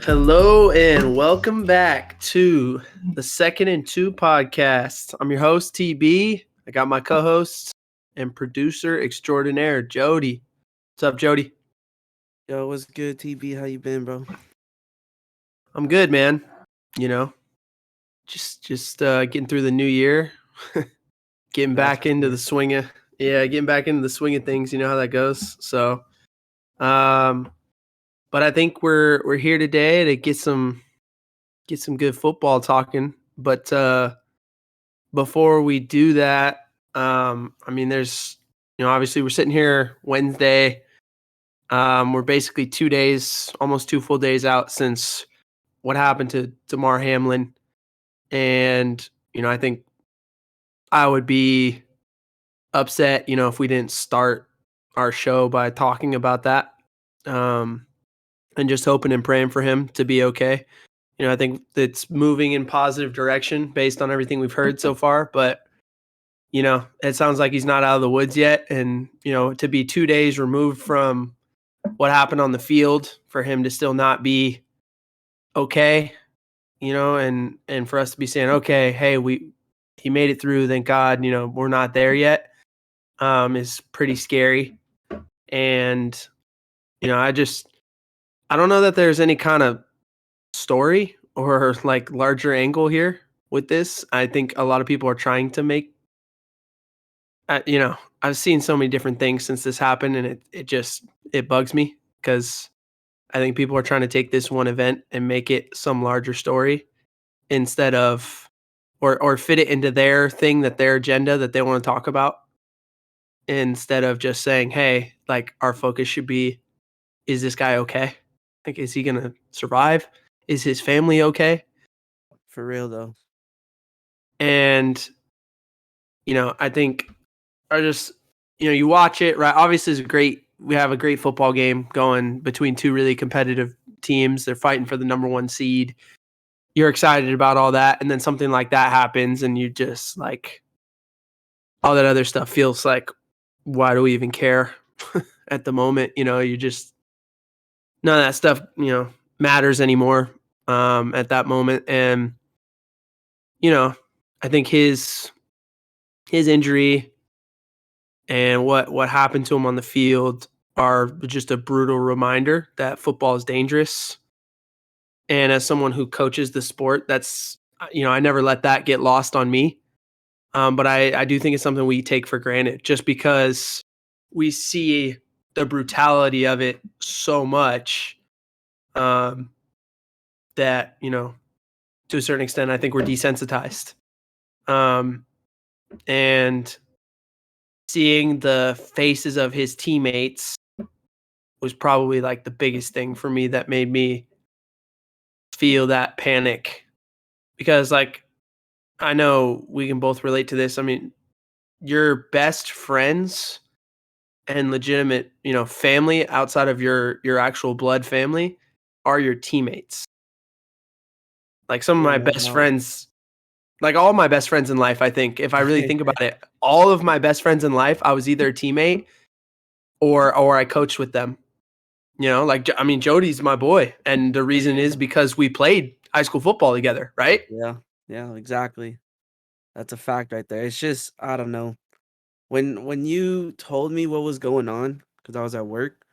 Hello and welcome back to the Second and Two podcast. I'm your host, TB. I got my co-host and producer extraordinaire, Jody. What's up, Jody? Yo, what's good, TB? How you been, bro? I'm good, man. Just getting through the new year, getting back into the swing of things. You know how that goes. So, but I think we're here today to get some good football talking. But before we do that, there's obviously we're sitting here Wednesday. We're basically 2 days, almost 2 full days out since what happened to Damar Hamlin, and I think I would be upset, if we didn't start our show by talking about that, and just hoping and praying for him to be okay. I think it's moving in positive direction based on everything we've heard so far, but it sounds like he's not out of the woods yet. And, to be 2 days removed from what happened on the field, for him to still not be okay, and for us to be saying, okay, hey, he made it through, thank God, we're not there yet, is pretty scary. And, I don't know that there's any kind of story or like larger angle here with this. I think a lot of people are trying to make, I've seen so many different things since this happened, and it bugs me because I think people are trying to take this one event and make it some larger story instead of, or fit it into their thing, their agenda that they want to talk about, instead of just saying, hey, like, our focus should be, is this guy okay? Like, is he going to survive? Is his family okay? For real, though. And, I think you watch it, right? Obviously, we have a great football game going between two really competitive teams. They're fighting for the number one seed. You're excited about all that. And then something like that happens, and you just like, all that other stuff feels like, why do we even care at the moment? You just, none of that stuff, matters anymore at that moment. And, I think his injury and what happened to him on the field are just a brutal reminder that football is dangerous. And as someone who coaches the sport, that's, I never let that get lost on me. But I do think it's something we take for granted just because we see the brutality of it so much, that, to a certain extent, I think we're desensitized. And seeing the faces of his teammates was probably like the biggest thing for me that made me feel that panic, because like, I know we can both relate to this. I mean, your best friends and legitimate, family outside of your actual blood family are your teammates. Like, some of my best friends, like all my best friends in life, I think, if I really think about it, all of my best friends in life, I was either a teammate or I coached with them. Jody's my boy, and the reason is because we played high school football together, right? Yeah, exactly. That's a fact right there. It's just, I don't know. When you told me what was going on, because I was at work,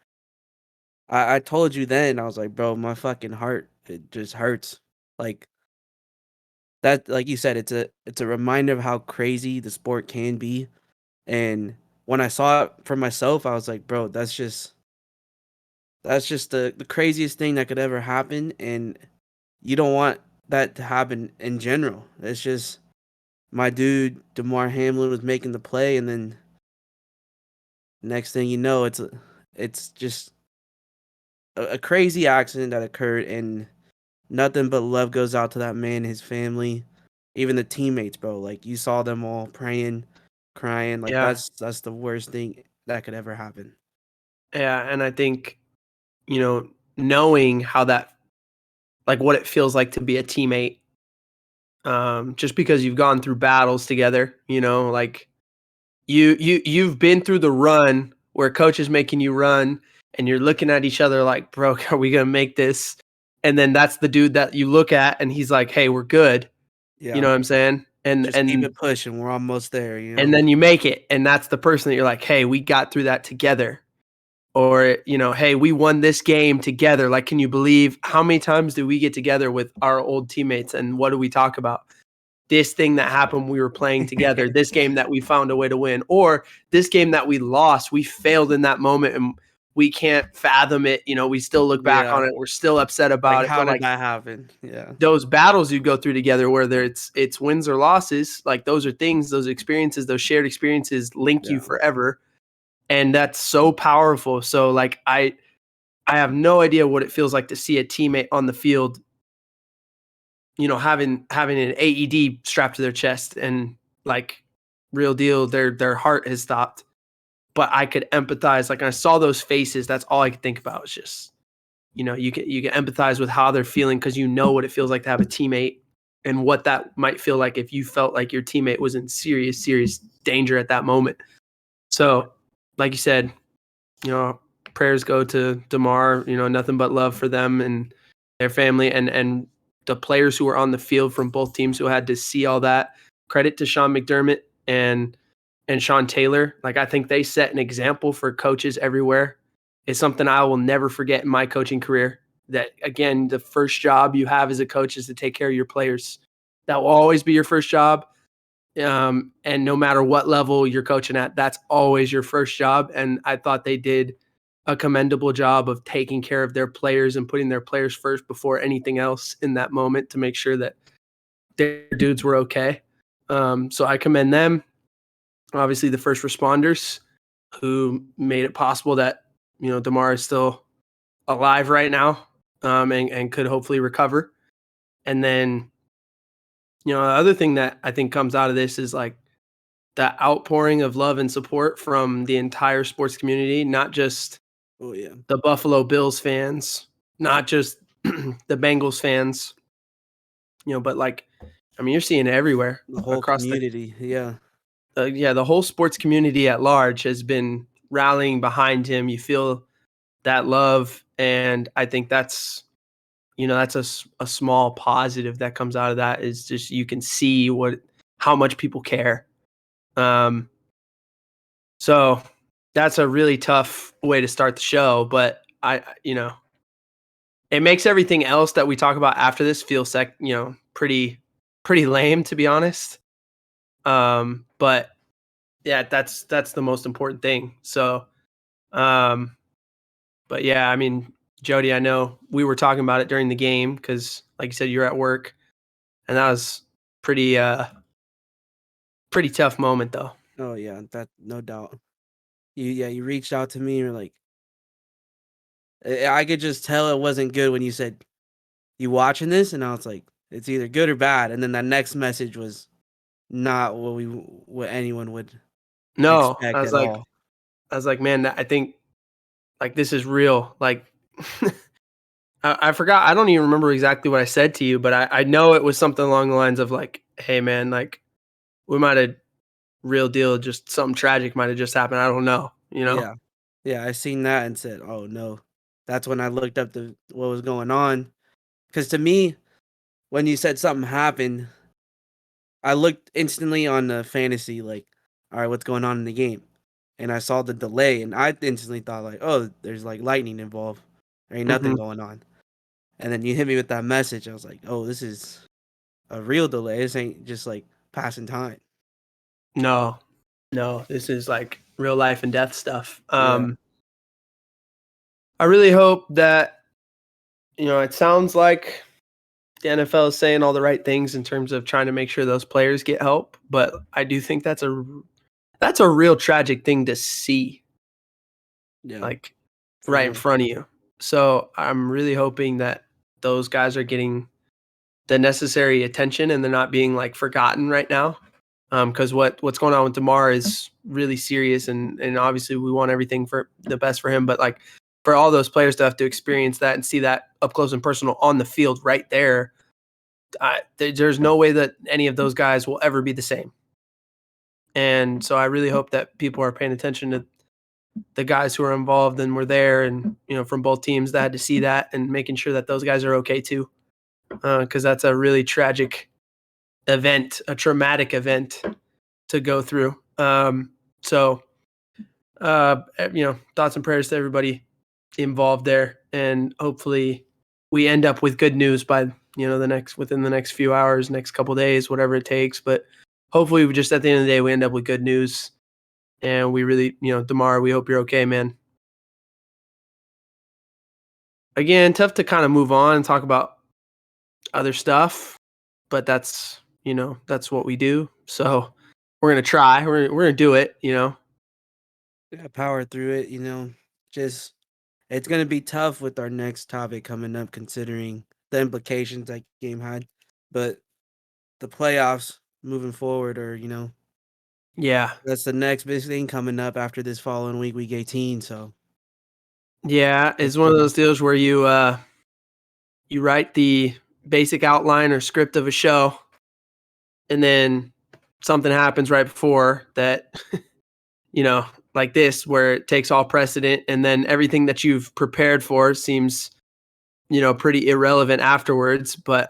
I told you then, I was like, bro, my fucking heart, it just hurts. Like that, like you said, it's a reminder of how crazy the sport can be. And when I saw it for myself, I was like, bro, that's just the craziest thing that could ever happen. And you don't want that to happen in general. It's just my dude Damar Hamlin was making the play, and then next thing you know, it's just a crazy accident that occurred, and nothing but love goes out to that man, his family, even the teammates, bro. Like, you saw them all praying, crying. Like, Yeah. that's the worst thing that could ever happen. Yeah, and I think, knowing how that, like, what it feels like to be a teammate, just because you've gone through battles together, like, you've been through the run where coach is making you run and you're looking at each other like, bro, are we gonna make this? and then that's the dude that you look at and he's like, "Hey, we're good." Yeah. You know what I'm saying? Just keep it pushing. We're almost there, you know? And then you make it, and that's the person that you're like, "Hey, we got through that together." Or, "Hey, we won this game together. Like, can you believe how many times do we get together with our old teammates and what do we talk about? This thing that happened, we were playing together. This game that we found a way to win, or this game that we lost, we failed in that moment and we can't fathom it. We still look back on Yeah. it. We're still upset Like, about it. how But did like that happen? Yeah. those battles you go through together, whether it's wins or losses, like those are things, those experiences, those shared experiences link you Yeah. forever. And that's so powerful. So like I have no idea what it feels like to see a teammate on the field, having an AED strapped to their chest and like real deal, their heart has stopped. But I could empathize. Like I saw those faces. That's all I could think about was just, you can empathize with how they're feeling because you know what it feels like to have a teammate and what that might feel like if you felt like your teammate was in serious, serious danger at that moment. So, like you said, prayers go to DeMar, nothing but love for them and their family and the players who were on the field from both teams who had to see all that. Credit to Sean McDermott and Sean Taylor. Like I think they set an example for coaches everywhere. It's something I will never forget in my coaching career. That again, the first job you have as a coach is to take care of your players. That will always be your first job. And no matter what level you're coaching at, that's always your first job. And I thought they did a commendable job of taking care of their players and putting their players first before anything else in that moment to make sure that their dudes were okay. So I commend them. Obviously, the first responders who made it possible that DeMar is still alive right now, and could hopefully recover. And then the other thing that I think comes out of this is like the outpouring of love and support from the entire sports community, not just Oh yeah. the Buffalo Bills fans, not just the Bengals fans, but like, I mean, you're seeing it everywhere The whole across community. Yeah. the whole sports community at large has been rallying behind him. You feel that love, and I think that's a small positive that comes out of that is just you can see how much people care. Um, so that's a really tough way to start the show, but it makes everything else that we talk about after this feel pretty lame, to be honest. But yeah, that's the most important thing. So, but yeah, I mean, Jody, I know we were talking about it during the game because, like you said, you're at work, and that was pretty tough moment, though. Oh yeah, that no doubt. You reached out to me, you're like, I could just tell it wasn't good when you said, "You watching this?" And I was like, "It's either good or bad." And then that next message was not what anyone would No, expect at all. I was like, man, I think like this is real. Like, I forgot. I don't even remember exactly what I said to you, but I know it was something along the lines of like, hey, man, like we might have real deal, just something tragic might have just happened. I don't know. Yeah. Yeah, I seen that and said, "Oh no." That's when I looked up what was going on. Cuz to me, when you said something happened, I looked instantly on the fantasy like, "All right, what's going on in the game?" And I saw the delay and I instantly thought like, "Oh, there's like lightning involved. There ain't nothing Hmm. going on." And then you hit me with that message. I was like, "Oh, this is a real delay. This ain't just like passing time." No, no, this is like real life and death stuff. Yeah. I really hope that it sounds like the NFL is saying all the right things in terms of trying to make sure those players get help, but I do think that's a real tragic thing to see, Yeah. like For right in real. front of you. So I'm really hoping that those guys are getting the necessary attention and they're not being like forgotten right now. Because what's going on with DeMar is really serious, and obviously we want everything for the best for him. But like for all those players to have to experience that and see that up close and personal on the field right there, there's no way that any of those guys will ever be the same. And so I really hope that people are paying attention the guys who are involved and were there, and from both teams that had to see that, and making sure that those guys are okay too, because that's a really tragic event, a traumatic event to go through. So thoughts and prayers to everybody involved there, and hopefully we end up with good news by within the next few hours, next couple days, whatever it takes. But hopefully, we just at the end of the day, we end up with good news. And we really, DeMar, we hope you're okay, man. Again, tough to kind of move on and talk about other stuff, but that's what we do. So we're gonna try. We're gonna do it. Yeah, power through it. Just it's gonna be tough with our next topic coming up, considering the implications that game had. But the playoffs moving forward, yeah, that's the next big thing coming up after this following week 18. So yeah, it's one of those deals where you write the basic outline or script of a show, and then something happens right before that, like this, where it takes all precedent, and then everything that you've prepared for seems, pretty irrelevant afterwards. But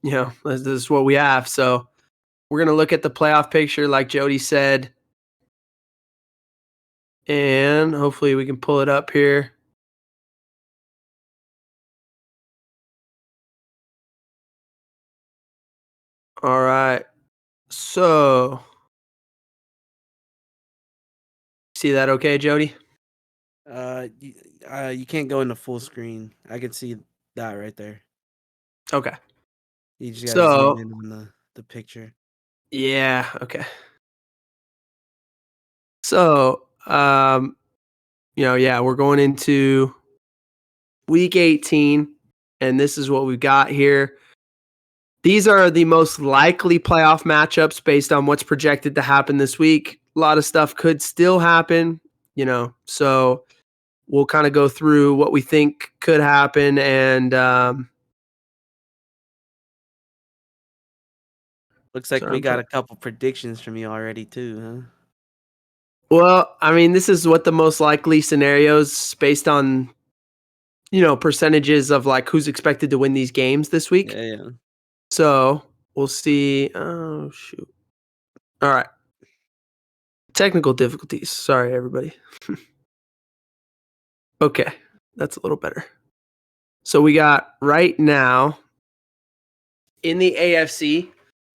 this is what we have. So we're gonna look at the playoff picture, like Jody said, and hopefully we can pull it up here. All right. So, see that okay, Jody? You can't go into full screen. I can see that right there. Okay. You just gotta zoom in on the picture. Yeah, okay. So, we're going into week 18, and this is what we've got here. These are the most likely playoff matchups based on what's projected to happen this week. A lot of stuff could still happen, so we'll kind of go through what we think could happen, and looks like we got a couple predictions from you already too, huh? Well, I mean, this is what the most likely scenarios based on, percentages of like who's expected to win these games this week. Yeah. So we'll see. Oh, shoot. All right. Technical difficulties. Sorry, everybody. Okay. That's a little better. So we got right now in the AFC,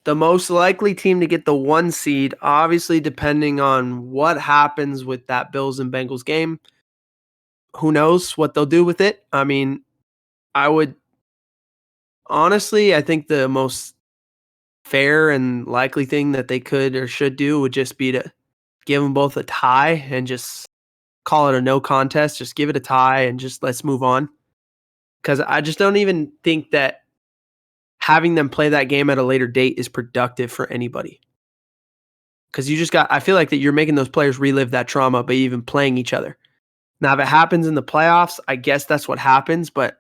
the most likely team to get the 1 seed, obviously depending on what happens with that Bills and Bengals game. Who knows what they'll do with it? I mean, I think the most fair and likely thing that they could or should do would just be to give them both a tie and just call it a no contest. Just give it a tie and just let's move on. Because I just don't even think that having them play that game at a later date is productive for anybody. Because I feel like that you're making those players relive that trauma by even playing each other. Now, if it happens in the playoffs, I guess that's what happens, but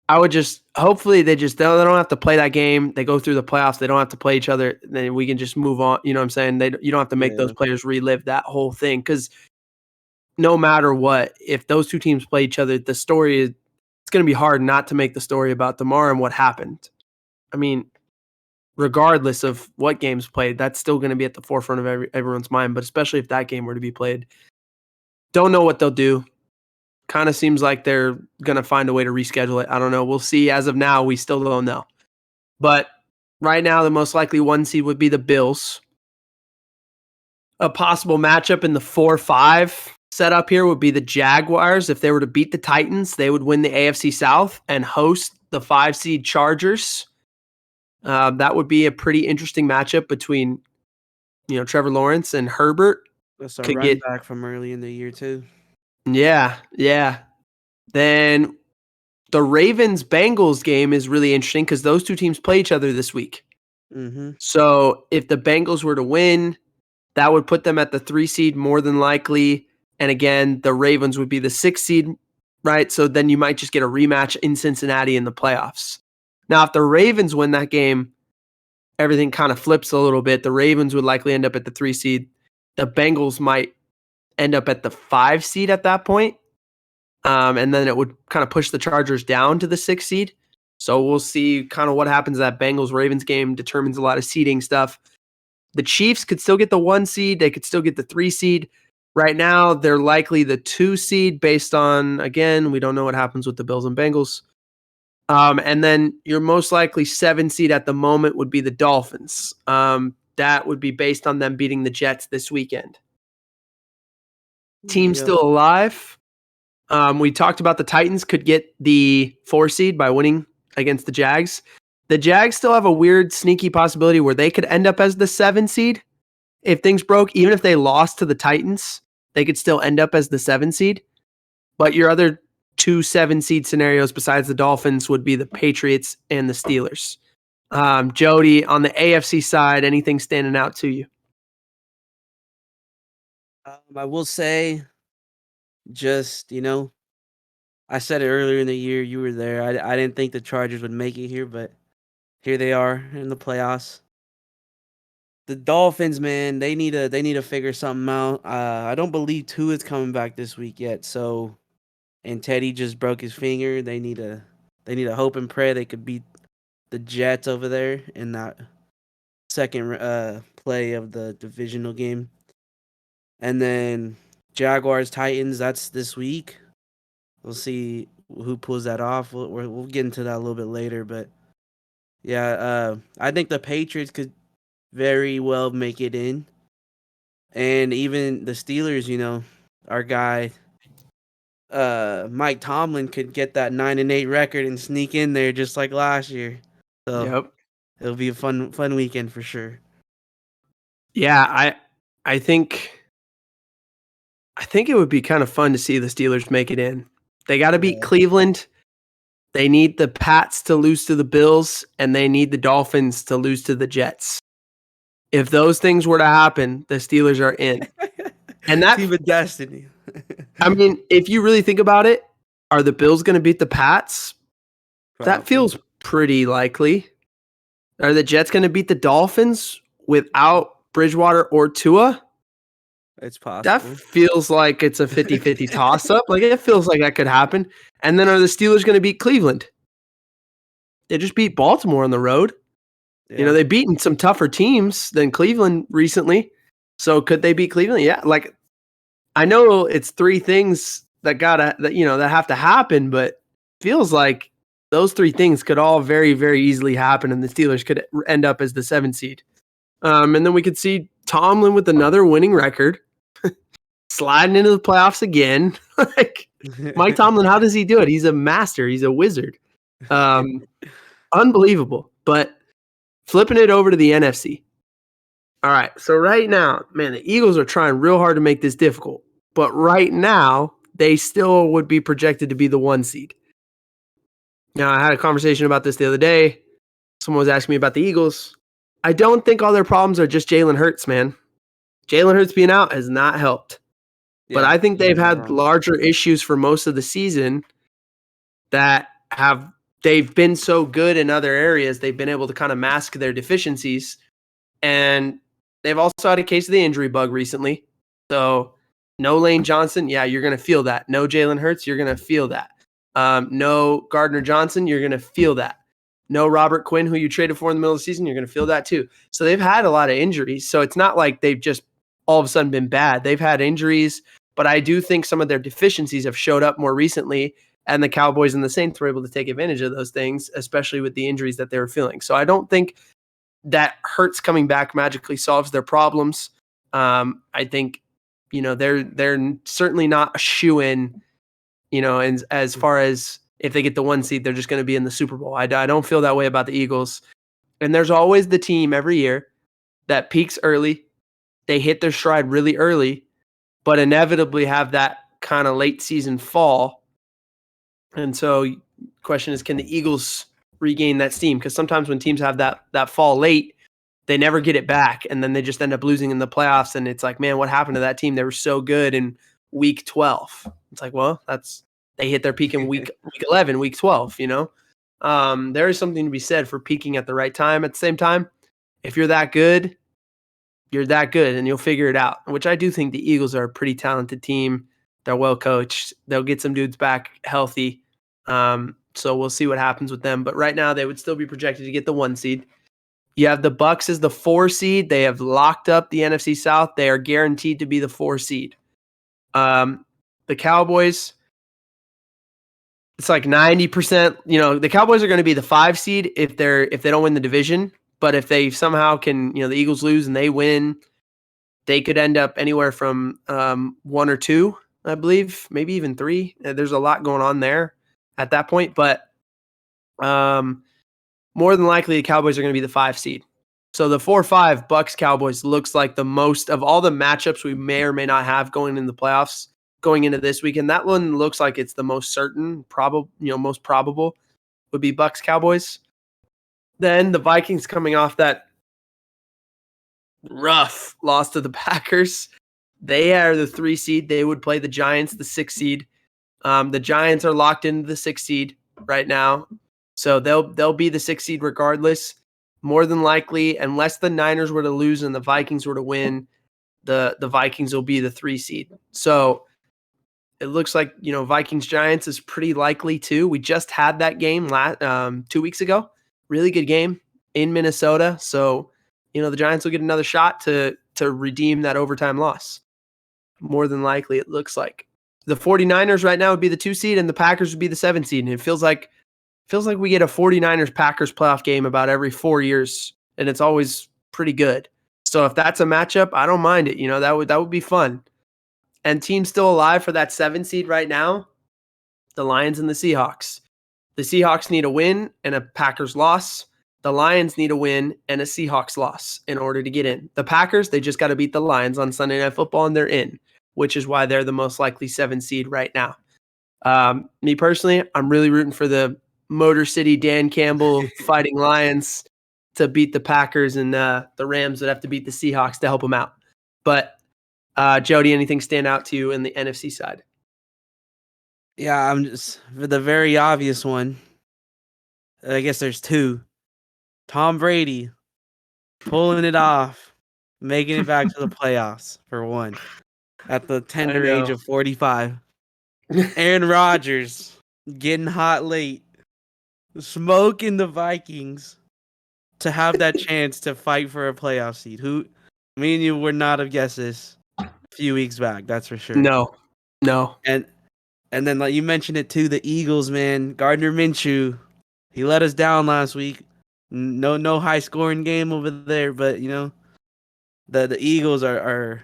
I would hopefully they don't have to play that game. They go through the playoffs. They don't have to play each other. Then we can just move on. You know what I'm saying? You don't have to make those players relive that whole thing. Because no matter what, if those two teams play each other, the story is, it's going to be hard not to make the story about DeMar and what happened. I mean, regardless of what game's played, that's still going to be at the forefront of everyone's mind, but especially if that game were to be played. Don't know what they'll do. Kind of seems like they're going to find a way to reschedule it. I don't know. We'll see. As of now, we still don't know. But right now, the most likely 1 seed would be the Bills. A possible matchup in the 4-5 setup here would be the Jaguars. If they were to beat the Titans, they would win the AFC South and host the 5 seed Chargers. That would be a pretty interesting matchup between, Trevor Lawrence and Herbert. That's a run back from early in the year too. Yeah. Then the Ravens-Bengals game is really interesting because those two teams play each other this week. Mm-hmm. So if the Bengals were to win, that would put them at the 3 seed more than likely. And again, the Ravens would be the 6 seed, right? So then you might just get a rematch in Cincinnati in the playoffs. Now, if the Ravens win that game, everything kind of flips a little bit. The Ravens would likely end up at the 3 seed. the Bengals might end up at the 5 seed at that point. And then it would kind of push the Chargers down to the 6 seed. So we'll see kind of what happens. That Bengals-Ravens game determines a lot of seeding stuff. The Chiefs could still get the 1 seed. They could still get the 3 seed. Right now, they're likely the 2 seed based on, again, we don't know what happens with the Bills and Bengals. And then your most likely 7 seed at the moment would be the Dolphins. That would be based on them beating the Jets this weekend. Team still alive. We talked about the Titans could get the 4 seed by winning against the Jags. The Jags still have a weird, sneaky possibility where they could end up as the 7 seed if things broke. Even if they lost to the Titans, they could still end up as the 7 seed. But your other 2 7 seed scenarios besides the Dolphins would be the Patriots and the Steelers. Jody, on the AFC side, anything standing out to you? I will say, just, I said it earlier in the year. You were there. I didn't think the Chargers would make it here, but here they are in the playoffs. The Dolphins, man, they need to figure something out. I don't believe Tua is coming back this week yet. So, and Teddy just broke his finger. They need to hope and pray they could beat the Jets over there in that second play of the divisional game. And then Jaguars Titans. That's this week. We'll see who pulls that off. We'll get into that a little bit later, but yeah, I think the Patriots could very well make it in, and even the Steelers. Our guy, Mike Tomlin could get that 9-8 record and sneak in there just like last year. So Yep. It'll be a fun weekend for sure. Yeah, I think it would be kind of fun to see the Steelers make it in. They got to beat Cleveland. They need the Pats to lose to the Bills, and they need the Dolphins to lose to the Jets. If those things were to happen, the Steelers are in. And that's even destiny. I mean, if you really think about it, are the Bills going to beat the Pats? Probably. That feels pretty likely. Are the Jets going to beat the Dolphins without Bridgewater or Tua? It's possible. That feels like it's a 50-50 toss-up. Like, it feels like that could happen. And then are the Steelers going to beat Cleveland? They just beat Baltimore on the road. Yeah. They've beaten some tougher teams than Cleveland recently. So could they beat Cleveland? Yeah. Like, I know it's 3 things that have to happen, but feels like those 3 things could all very, very easily happen, and the Steelers could end up as the 7 seed. And then we could see Tomlin with another winning record, sliding into the playoffs again. Like, Mike Tomlin, how does he do it? He's a master. He's a wizard. Unbelievable. But flipping it over to the NFC. All right. So right now, man, the Eagles are trying real hard to make this difficult. But right now, they still would be projected to be the 1 seed. Now, I had a conversation about this the other day. Someone was asking me about the Eagles. I don't think all their problems are just Jalen Hurts, man. Jalen Hurts being out has not helped. Yeah, but I think they've had larger issues for most of the season that they've been so good in other areas. They've been able to kind of mask their deficiencies. And they've also had a case of the injury bug recently. So no Lane Johnson. Yeah, you're going to feel that. No Jalen Hurts. You're going to feel that. No Gardner Johnson. You're going to feel that. No Robert Quinn, who you traded for in the middle of the season. You're going to feel that too. So they've had a lot of injuries. So it's not like they've just all of a sudden been bad. They've had injuries, but I do think some of their deficiencies have showed up more recently, and the Cowboys and the Saints were able to take advantage of those things, especially with the injuries that they were feeling. So I don't think that Hurts coming back magically solves their problems. I think, they're certainly not a shoo-in, and as far as if they get the 1 seed, they're just going to be in the Super Bowl. I don't feel that way about the Eagles. And there's always the team every year that peaks early. They hit their stride really early, but inevitably have that kind of late season fall. And so the question is, can the Eagles regain that steam? Because sometimes when teams have that fall late, they never get it back, and then they just end up losing in the playoffs. And it's like, man, what happened to that team? They were so good in week 12. It's like, well, they hit their peak in week 11, week 12, There is something to be said for peaking at the right time. At the same time, if you're that good, you're that good and you'll figure it out, which I do think the Eagles are a pretty talented team. They're well coached. They'll get some dudes back healthy. So we'll see what happens with them. But right now, they would still be projected to get the 1 seed. You have the Bucks as the 4 seed. They have locked up the NFC South. They are guaranteed to be the 4 seed. The Cowboys, it's like 90%. The Cowboys are going to be the 5 seed if they don't win the division. But if they somehow can, the Eagles lose and they win, they could end up anywhere from 1 or 2, I believe, maybe even 3. There's a lot going on there at that point. But more than likely, the Cowboys are going to be the 5 seed. So the 4-5 Bucks Cowboys looks like the most of all the matchups we may or may not have going in the playoffs going into this weekend. That one looks like it's the most certain, most probable would be Bucks Cowboys. Then the Vikings coming off that rough loss to the Packers. They are the 3 seed. They would play the Giants, the 6 seed. The Giants are locked into the 6 seed right now. So they'll be the 6 seed regardless. More than likely, unless the Niners were to lose and the Vikings were to win, the Vikings will be the 3 seed. So it looks like, Vikings Giants is pretty likely too. We just had that game 2 weeks ago. Really good game in Minnesota. So, the Giants will get another shot to redeem that overtime loss. More than likely, it looks like. The 49ers right now would be the 2 seed and the Packers would be the 7 seed. And it feels like we get a 49ers-Packers playoff game about every 4 years, and it's always pretty good. So if that's a matchup, I don't mind it. That would be fun. And teams still alive for that 7 seed right now, the Lions and the Seahawks. The Seahawks need a win and a Packers loss. The Lions need a win and a Seahawks loss in order to get in. The Packers, they just got to beat the Lions on Sunday Night Football, and they're in, which is why they're the most likely 7 seed right now. Me personally, I'm really rooting for the Motor City Dan Campbell Fighting Lions to beat the Packers, and the Rams would have to beat the Seahawks to help them out. But Jody, anything stand out to you in the NFC side? Yeah, I'm just for the very obvious one. I guess there's 2. Tom Brady pulling it off, making it back to the playoffs for 1 at the tender age of 45. Aaron Rodgers getting hot late, smoking the Vikings to have that chance to fight for a playoff seed. Me and you would not have guessed this a few weeks back, that's for sure. No. And then, like you mentioned it too, the Eagles, man, Gardner Minshew, he let us down last week. No high scoring game over there, but the Eagles are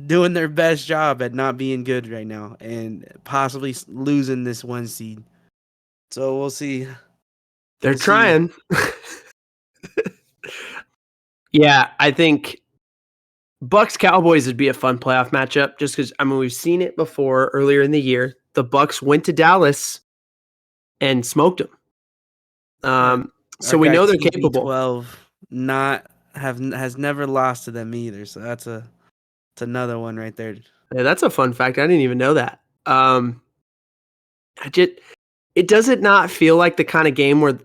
doing their best job at not being good right now and possibly losing this 1 seed. So we'll see. They're trying. Yeah, I think Bucks Cowboys would be a fun playoff matchup just because we've seen it before earlier in the year. The Bucks went to Dallas and smoked them. So we know they're capable. 12 has never lost to them either. So that's another one right there. Yeah, that's a fun fact. I didn't even know that. It does it not feel like the kind of game where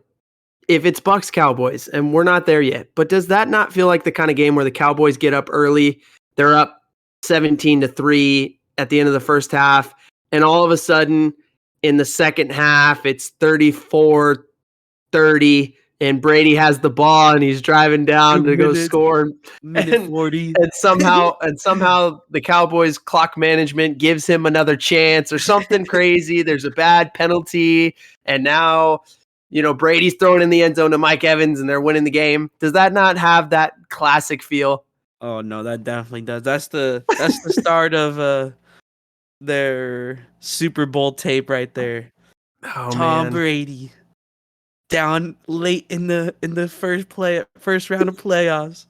if it's Bucks Cowboys and we're not there yet, but does that not feel like the kind of game where the Cowboys get up early, they're up 17-3 at the end of the first half, and all of a sudden in the second half it's 34-30 and Brady has the ball and he's driving down to go score. Minute 40. And somehow the Cowboys clock management gives him another chance or something crazy. There's a bad penalty and now Brady's throwing in the end zone to Mike Evans and they're winning the game. Does that not have that classic feel? Oh no, that definitely does. That's the start of their Super Bowl tape right there. Oh, Tom man. Brady down late in the first round of playoffs.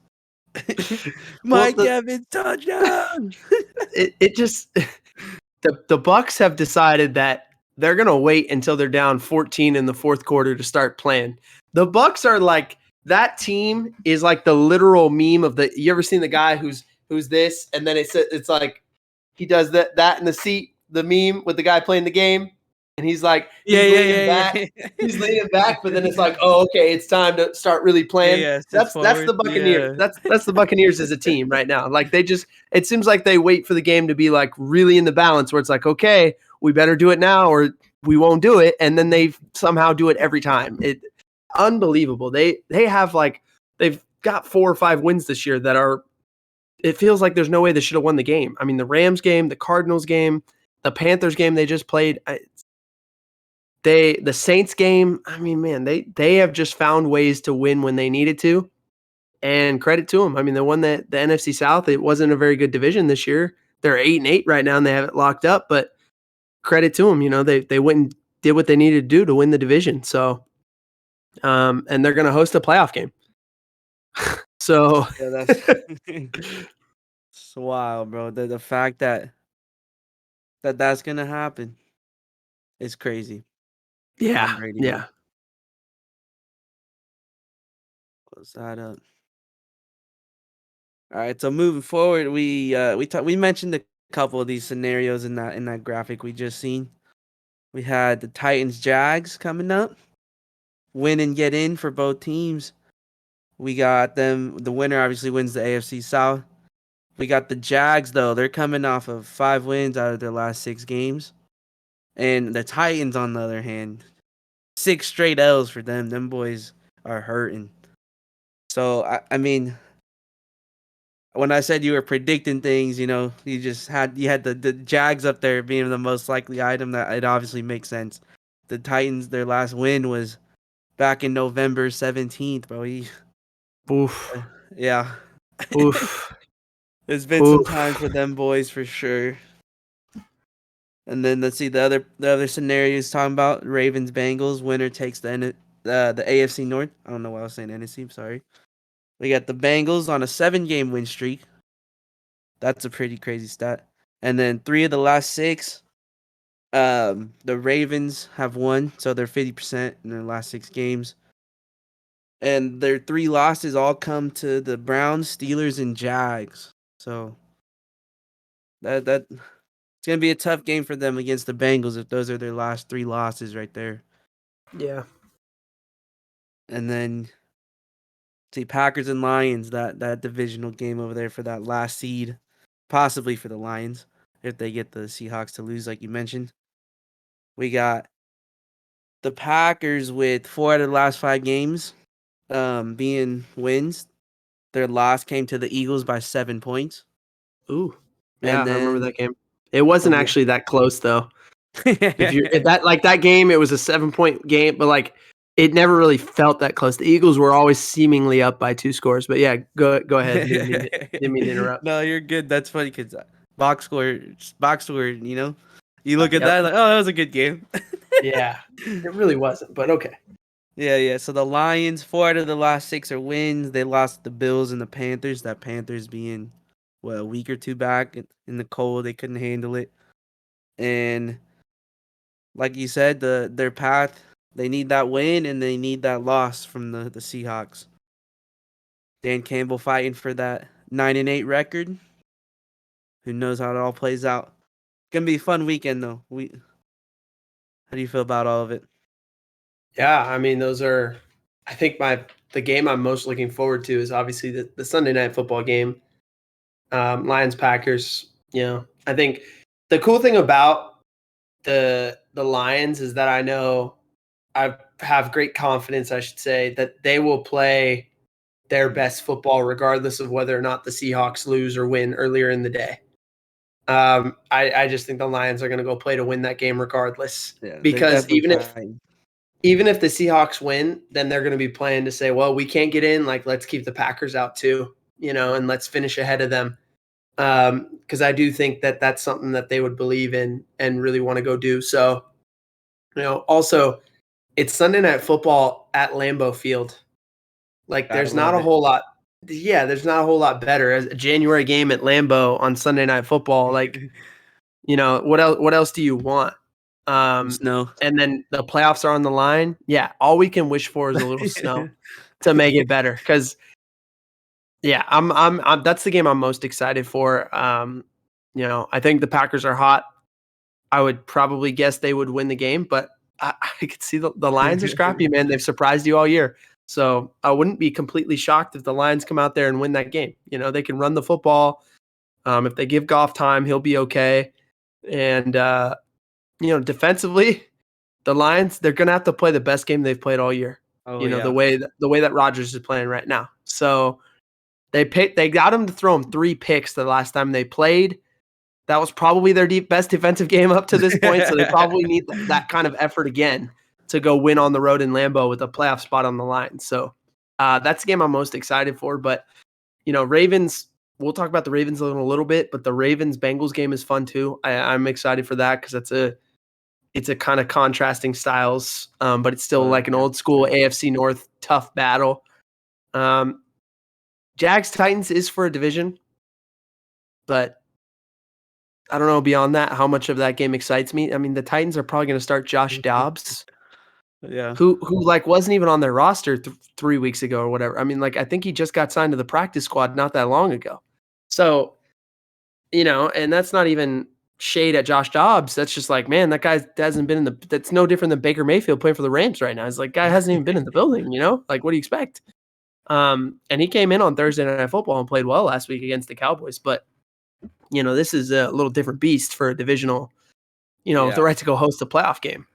Mike Evans touchdown. It just the Bucks have decided that they're going to wait until they're down 14 in the fourth quarter to start playing. The Bucks are like, that team is like the literal meme of you ever seen the guy who's this? And then it's like, he does that in the seat, the meme with the guy playing the game. and he's like, Yeah, yeah, yeah, he's yeah. leaning back, but then it's like, oh, okay, it's time to start really Yeah, playing. yeah, sits That's the forward. Buccaneers. Yeah. That's the Buccaneers as a team right now. Like it seems like they wait for the game to be like really in the balance where it's like, okay, we better do it now or we won't do it, and then they somehow do it every time. It unbelievable. They have like they've got 4 or 5 wins this year that are. It feels like there's no way they should have won the game. I mean, the Rams game, the Cardinals game, the Panthers game they just played. The Saints game. I mean, man, they have just found ways to win when they needed to, and credit to them. I mean, they won the NFC South. It wasn't a very good division this year. They're 8-8 right now, and they have it locked up. But credit to them. You know, they went and did what they needed to do to win the division. So, and they're going to host a playoff game. So, Yeah, that's it's wild, bro. The fact that that's gonna happen is crazy. yeah, Tom Brady, man. yeah. Close that up. All right, so moving forward, we mentioned a couple of these scenarios in that graphic we just seen. We had the Titans Jags coming up, win and get in for both teams. We got them. The winner obviously wins the AFC South. We got the Jags though; they're coming off of 5 wins out of their last 6 games, and the Titans, on the other hand, 6 straight L's for them. Them boys are hurting. So I mean, when I said you were predicting things, you had the Jags up there being the most likely item. That it obviously makes sense. The Titans, their last win was back in November 17th, bro. Oof, Yeah, oof, it's been some time for oof. them boys for sure. And then let's see the other scenarios talking about Ravens Bengals. Winner takes the AFC North. I don't know why I was saying NFC. I'm sorry. We got the Bengals on a 7-game win streak. That's a pretty crazy stat. And then 3 of the last 6, the Ravens have won, so they're 50% in their last 6 games. And their 3 losses all come to the Browns, Steelers, and Jags. So that it's gonna be a tough game for them against the Bengals if those are their last 3 losses right there. Yeah. And then see Packers and Lions, that divisional game over there for that last seed, possibly for the Lions if they get the Seahawks to lose like you mentioned. We got the Packers with 4 out of the last 5 games being wins. Their loss came to the Eagles by 7 points. Ooh. Yeah, And I remember then that game. It wasn't oh actually that close though. If yeah. that game, it was a 7-point game, but like it never really felt that close. The Eagles were always seemingly up by 2 scores. But yeah, go ahead. Didn't mean to interrupt. No, you're good. That's funny because box score. You look at Yep. that like, oh, that was a good game. Yeah. It really wasn't, but okay. Yeah, yeah. So the Lions, 4 out of the last 6 are wins. They lost the Bills and the Panthers. That Panthers being a week or 2 back in the cold, they couldn't handle it. And like you said, their path, they need that win and they need that loss from the Seahawks. Dan Campbell fighting for that 9-8 record. Who knows how it all plays out? Gonna be a fun weekend though. How do you feel about all of it? Yeah, I mean, those are I think the game I'm most looking forward to is obviously the Sunday night football game. Lions Packers, I think the cool thing about the Lions is that I know I have great confidence, I should say, that they will play their best football regardless of whether or not the Seahawks lose or win earlier in the day. I just think the Lions are going to go play to win that game regardless, Yeah, they're because definitely trying. even if the Seahawks win, then they're going to be playing to say, well, we can't get in. Like, let's keep the Packers out too, and let's finish ahead of them. Because I do think that that's something that they would believe in and really want to go do. So, also, it's Sunday Night Football at Lambeau Field. Like, Gotta there's not love a it. whole lot. Yeah, there's not a whole lot better as a January game at Lambeau on Sunday Night Football. Like, what else? What else do you want? Some snow. And then the playoffs are on the line. Yeah, all we can wish for is a little snow to make it better. Because yeah, I'm that's the game I'm most excited for. I think the Packers are hot. I would probably guess they would win the game, but I could see the Lions are scrappy, man. They've surprised you all year. So I wouldn't be completely shocked if the Lions come out there and win that game. They can run the football. If they give Goff time, he'll be okay. And, defensively, the Lions, they're going to have to play the best game they've played all year. Oh, yeah. The way that Rodgers is playing right now. So they got him to throw him 3 picks the last time they played. That was probably their best defensive game up to this point, so they probably need that kind of effort again to go win on the road in Lambeau with a playoff spot on the line. So that's the game I'm most excited for. But, Ravens, we'll talk about the Ravens in a little bit, but the Ravens-Bengals game is fun too. I'm excited for that because it's a kind of contrasting styles, but it's still like an old school AFC North tough battle. Jags-Titans is for a division, but I don't know beyond that how much of that game excites me. I mean, the Titans are probably going to start Josh Dobbs, who wasn't even on their roster 3 weeks ago or whatever. I mean, I think he just got signed to the practice squad not that long ago. So, and that's not even shade at Josh Dobbs. That's just man, that guy hasn't been that's no different than Baker Mayfield playing for the Rams right now. It's guy hasn't even been in the building, what do you expect? And he came in on Thursday Night Football and played well last week against the Cowboys, but this is a little different beast for a divisional, with the right to go host a playoff game.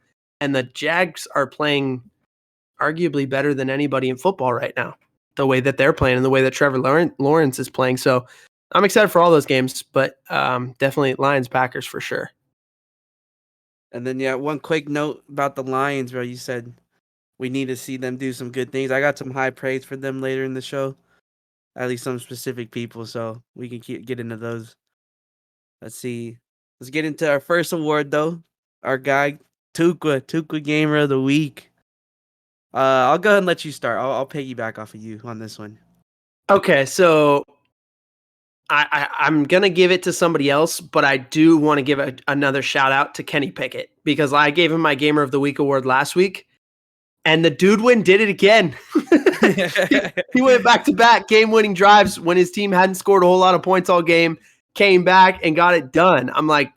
And the Jags are playing arguably better than anybody in football right now, the way that they're playing and the way that Trevor Lawrence is playing. So I'm excited for all those games, but definitely Lions Packers for sure. And then, one quick note about the Lions, bro. You said we need to see them do some good things. I got some high praise for them later in the show, at least some specific people, so we can get into those. Let's see. Let's get into our first award, though. Our guy, Tukwa Gamer of the Week. I'll go ahead and let you start. I'll piggyback off of you on this one. Okay, so I'm going to give it to somebody else, but I do want to give another shout out to Kenny Pickett because I gave him my Gamer of the Week award last week, and the dude did it again. He went back-to-back game-winning drives when his team hadn't scored a whole lot of points all game. Came back and got it done. I'm like,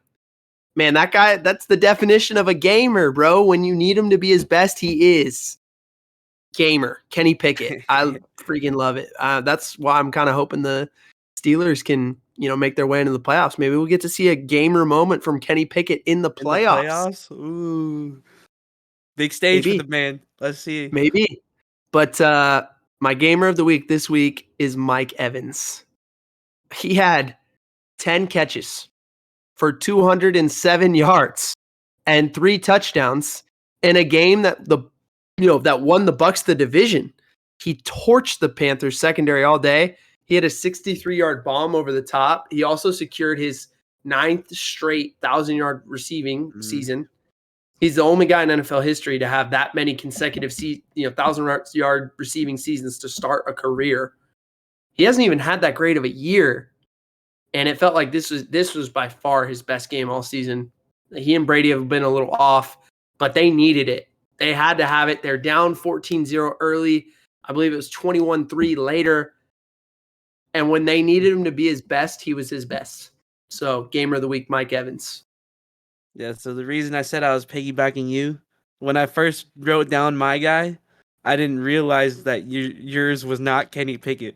man, that guy, that's the definition of a gamer, bro. When you need him to be his best, he is. Gamer, Kenny Pickett. I freaking love it. That's why I'm kind of hoping the Steelers can, make their way into the playoffs. Maybe we'll get to see a gamer moment from Kenny Pickett in the playoffs. Ooh. Big stage for the man. Let's see. Maybe. But my gamer of the week this week is Mike Evans. He had 10 catches for 207 yards and 3 touchdowns in a game that that won the Bucks the division. He torched the Panthers secondary all day. He had a 63-yard bomb over the top. He also secured his 9th straight 1,000-yard receiving season. He's the only guy in NFL history to have that many consecutive 1,000-yard receiving seasons to start a career. He hasn't even had that great of a year. And it felt like this was by far his best game all season. He and Brady have been a little off, but they needed it. They had to have it. They're down 14-0 early. I believe it was 21-3 later. And when they needed him to be his best, he was his best. So, Gamer of the Week, Mike Evans. Yeah, so the reason I said I was piggybacking you, when I first wrote down my guy, I didn't realize that yours was not Kenny Pickett.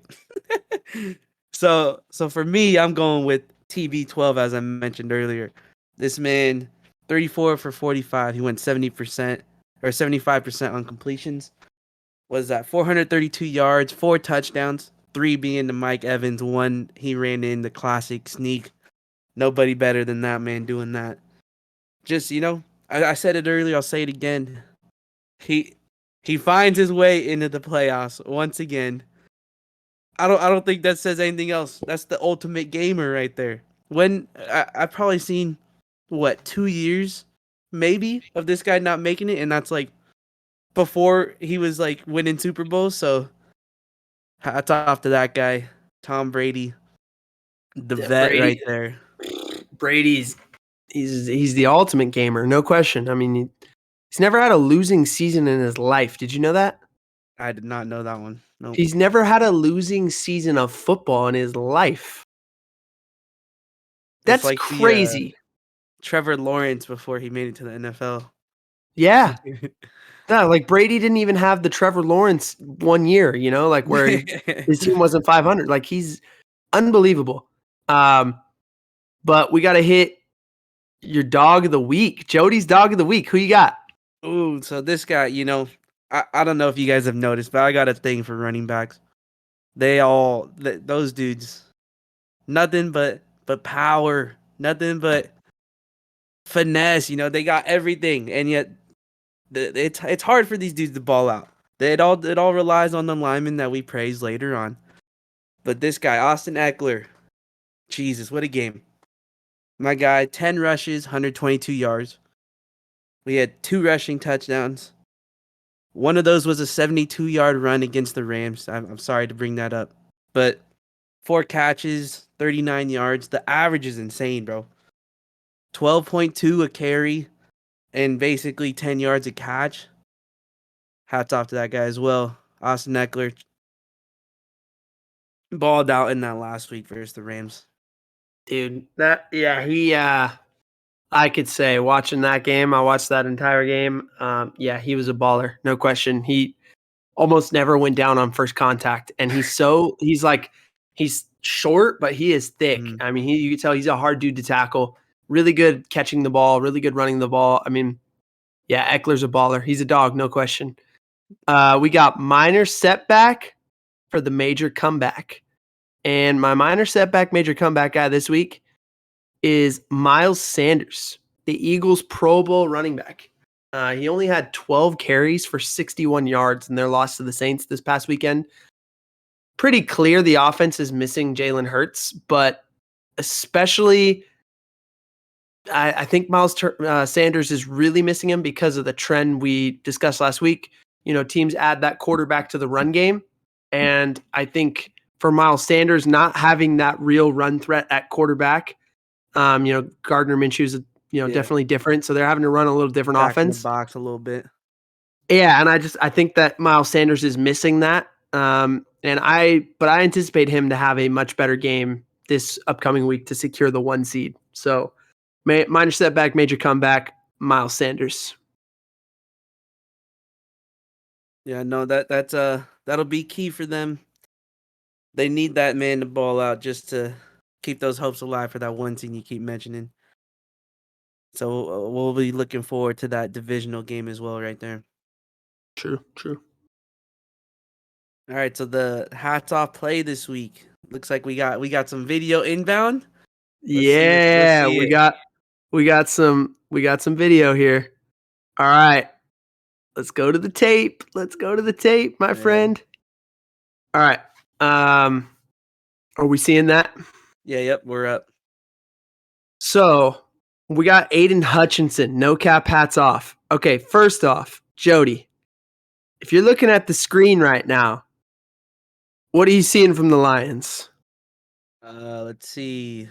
So for me, I'm going with TB12, as I mentioned earlier. This man, 34 for 45. He went 70% or 75% on completions. Was that 432 yards, 4 touchdowns, 3 being to Mike Evans, 1 he ran in the classic sneak. Nobody better than that man doing that. Just, I said it earlier, I'll say it again. He finds his way into the playoffs once again. I don't think that says anything else. That's the ultimate gamer right there. When I've probably seen 2 years maybe of this guy not making it, and that's before he was winning Super Bowls. So hats off to that guy, Tom Brady, the vet Brady, right there. Brady's he's the ultimate gamer, no question. I mean, he's never had a losing season in his life. Did you know that? I did not know that one. No. He's never had a losing season of football in his life. That's crazy. Trevor Lawrence before he made it to the NFL. Yeah. No, like Brady didn't even have the Trevor Lawrence 1 year, like where his team wasn't 500. Like he's unbelievable. But we got to hit your dog of the week, Jody's dog of the week. Who you got? Ooh, so this guy, I don't know if you guys have noticed, but I got a thing for running backs. Those dudes, nothing but power, nothing but finesse. They got everything, and yet it's hard for these dudes to ball out. It all relies on the linemen that we praise later on. But this guy, Austin Eckler, Jesus, what a game! My guy, 10 rushes, 122 yards. We had 2 rushing touchdowns. One of those was a 72-yard run against the Rams. I'm sorry to bring that up, but 4 catches, 39 yards. The average is insane, bro. 12.2 a carry and basically 10 yards a catch. Hats off to that guy as well. Austin Eckler balled out in that last week versus the Rams. Dude, I could say watching that game, I watched that entire game. He was a baller, no question. He almost never went down on first contact, and he's short, but he is thick. Mhm. I mean, you can tell he's a hard dude to tackle. Really good catching the ball, really good running the ball. I mean, yeah, Eckler's a baller. He's a dog, no question. We got minor setback for the major comeback. And my minor setback, major comeback guy this week is Miles Sanders, the Eagles Pro Bowl running back. He only had 12 carries for 61 yards in their loss to the Saints this past weekend. Pretty clear the offense is missing Jalen Hurts, but especially I think Miles Sanders is really missing him because of the trend we discussed last week. Teams add that quarterback to the run game. And I think for Miles Sanders, not having that real run threat at quarterback, Gardner Minshew is definitely different. So they're having to run a little different Back in offense. the box a little bit. Yeah, and I think that Miles Sanders is missing that. But I anticipate him to have a much better game this upcoming week to secure the 1 seed. So minor setback, major comeback, Miles Sanders. Yeah, no, that'll be key for them. They need that man to ball out just to keep those hopes alive for that 1 seed you keep mentioning. So we'll be looking forward to that divisional game as well, right there. True. All right, so the hats off play this week. Looks like we got some video inbound. Yeah, we got some video here. All right. Let's go to the tape. My friend. All right. Are we seeing that? Yeah, yep, we're up. So, we got Aiden Hutchinson, no cap, hats off. Okay, first off, Jody, if you're looking at the screen right now, what are you seeing from the Lions? Let's see.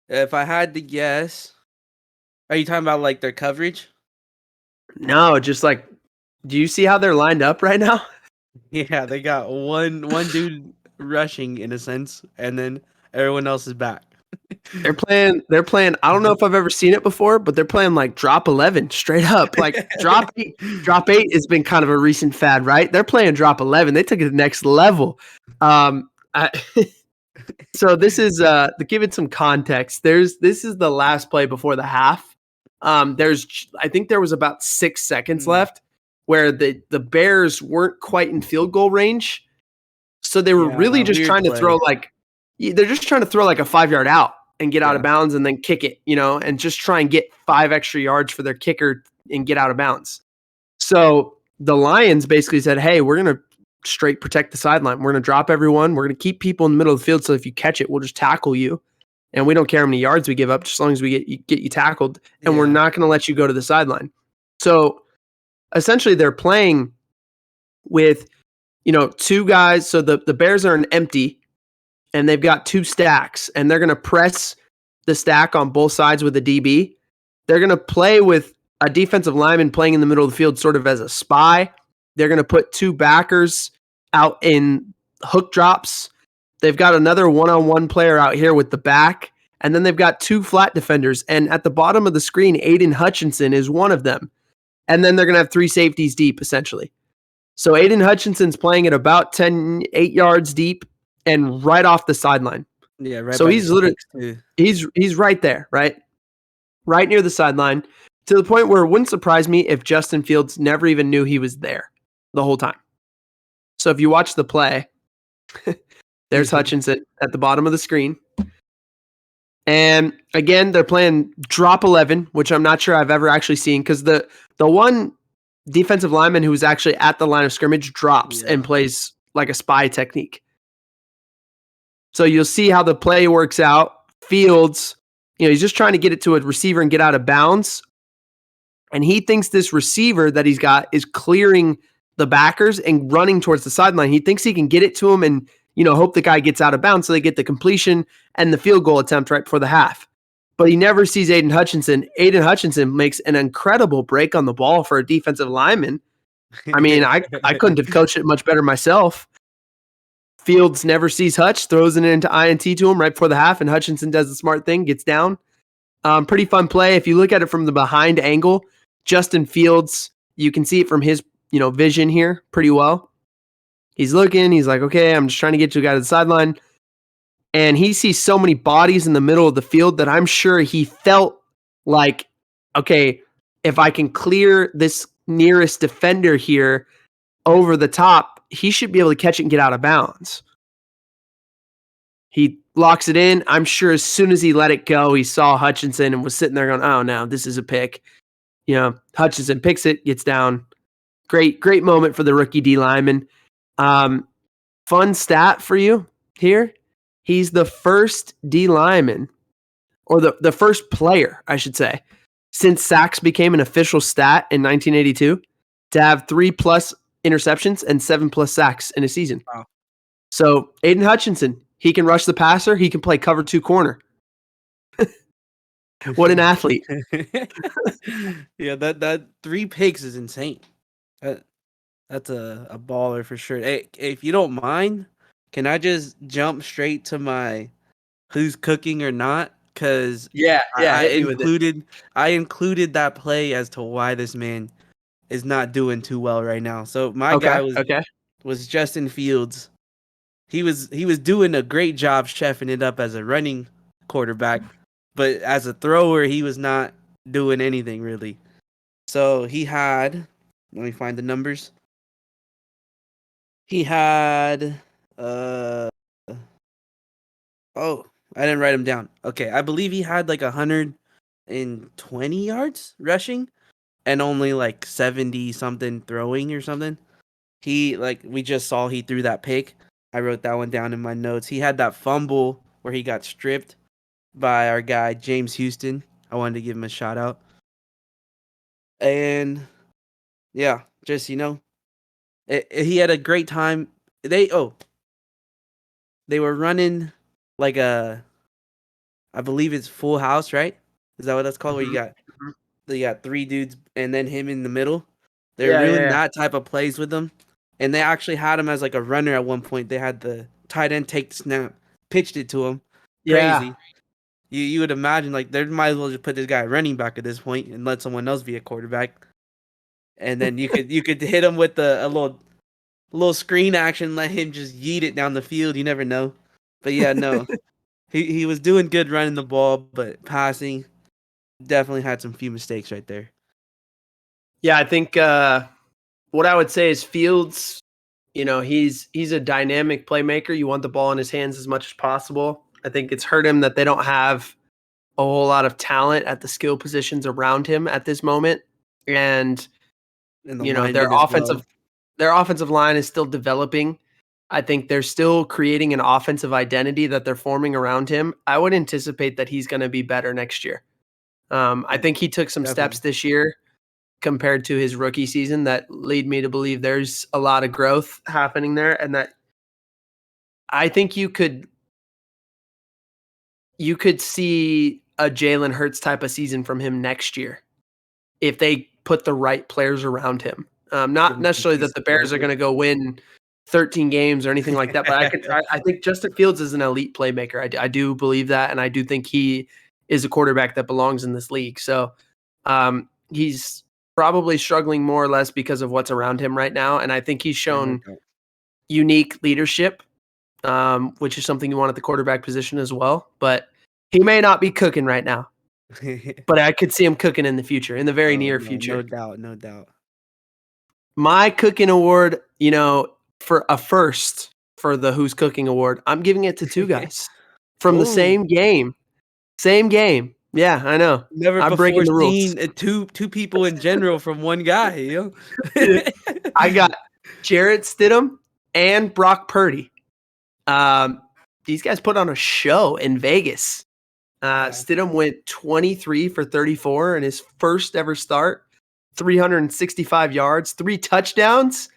If I had to guess, are you talking about like their coverage? No, just like, do you see how they're lined up right now? Yeah, they got one dude rushing in a sense, and then everyone else is back. They're playing. I don't know if I've ever seen it before, but they're playing like drop 11 straight up. Like drop 8 has been kind of a recent fad, right? They're playing drop 11. They took it to the next level. So this is to give it some context. This is the last play before the half. I think there was about 6 seconds left where the Bears weren't quite in field goal range. So they were really just trying to throw they're just trying to throw like a 5-yard out and get out of bounds and then kick it, and just try and get 5 extra yards for their kicker and get out of bounds. So the Lions basically said, hey, we're going to straight protect the sideline. We're going to drop everyone. We're going to keep people in the middle of the field. So if you catch it, we'll just tackle you. And we don't care how many yards we give up, just as long as we get you tackled. And we're not going to let you go to the sideline. So essentially they're playing with, 2 guys. So the Bears are an empty and they've got 2 stacks and they're going to press the stack on both sides with a DB. They're going to play with a defensive lineman playing in the middle of the field sort of as a spy. They're going to put 2 backers out in hook drops. They've got another one-on-one player out here with the back, And then they've got 2 flat defenders. And at the bottom of the screen, Aiden Hutchinson is one of them. And then they're going to have 3 safeties deep, essentially. So Aiden Hutchinson's playing at about 8 yards deep and right off the sideline. Yeah, right. So he's literally he's right there, right near the sideline, to the point where it wouldn't surprise me if Justin Fields never even knew he was there the whole time. So if you watch the play, there's Hutchinson at the bottom of the screen. And again, they're playing drop 11, which I'm not sure I've ever actually seen, because the one defensive lineman who was actually at the line of scrimmage drops and plays like a spy technique. So you'll see how the play works out. Fields, he's just trying to get it to a receiver and get out of bounds. And he thinks this receiver that he's got is clearing the backers and running towards the sideline. He thinks he can get it to him and, hope the guy gets out of bounds so they get the completion and the field goal attempt right before the half. But he never sees Aiden Hutchinson. Aiden Hutchinson makes an incredible break on the ball for a defensive lineman. I mean, I couldn't have coached it much better myself. Fields never sees Hutch, throws it into INT to him right before the half, and Hutchinson does the smart thing, gets down. Pretty fun play. If you look at it from the behind angle, Justin Fields, you can see it from his vision here pretty well. He's looking. He's like, okay, I'm just trying to get to a guy to the sideline. And he sees so many bodies in the middle of the field that I'm sure he felt like, okay, if I can clear this nearest defender here over the top, he should be able to catch it and get out of bounds. He locks it in. I'm sure as soon as he let it go, he saw Hutchinson and was sitting there going, oh, no, this is a pick. Hutchinson picks it, gets down. Great moment for the rookie D lineman. Fun stat for you here. He's the first D lineman, or the first player, I should say, since sacks became an official stat in 1982, to have 3+ interceptions and 7+ sacks in a season. Wow. So Aiden Hutchinson, he can rush the passer. He can play cover 2 corner. What an athlete. Yeah, that 3 picks is insane. That's a baller for sure. Hey, if you don't mind, can I just jump straight to my who's cooking or not? Because I included that play as to why this man is not doing too well right now. So my guy was Justin Fields. He was doing a great job chefing it up as a running quarterback, but as a thrower, he was not doing anything really. So he had, let me find the numbers. He had I didn't write him down. Okay, I believe he had like 120 yards rushing and only like 70 something throwing or something. We just saw he threw that pick. I wrote that one down in my notes. He had that fumble where he got stripped by our guy James Houston. I wanted to give him a shout out. And yeah, just he had a great time. They were running like I believe it's Full House, right? Is that what that's called? Mm-hmm. Where you got 3 dudes and then him in the middle. They're doing that type of plays with him. And they actually had him as like a runner at one point. They had the tight end take the snap, pitched it to him. Crazy. Yeah. You would imagine like they might as well just put this guy running back at this point and let someone else be a quarterback. And then you could hit him with a little screen action, let him just yeet it down the field. You never know. But yeah, no. he was doing good running the ball, but passing definitely had some few mistakes right there. Yeah, I think what I would say is Fields, he's a dynamic playmaker. You want the ball in his hands as much as possible. I think it's hurt him that they don't have a whole lot of talent at the skill positions around him at this moment. And their offensive line is still developing. I think they're still creating an offensive identity that they're forming around him. I would anticipate that he's going to be better next year. I think he took some steps this year compared to his rookie season that lead me to believe there's a lot of growth happening there, and that I think you could see a Jalen Hurts type of season from him next year if they put the right players around him. Not necessarily that the Bears are going to go win 13 games or anything like that. But I think Justin Fields is an elite playmaker. I do believe that, and I do think he is a quarterback that belongs in this league. So he's probably struggling more or less because of what's around him right now, and I think he's shown unique leadership, which is something you want at the quarterback position as well. But he may not be cooking right now, but I could see him cooking in the future, in the very near future. No doubt, no doubt. My cooking award, for a first for the Who's Cooking Award, I'm giving it to two guys from the same game. Same game. Yeah, I know. Never I'm breaking the rules. seen two people in general from one guy, I got Jarrett Stidham and Brock Purdy. These guys put on a show in Vegas. Stidham went 23 for 34 in his first ever start, 365 yards, 3 touchdowns,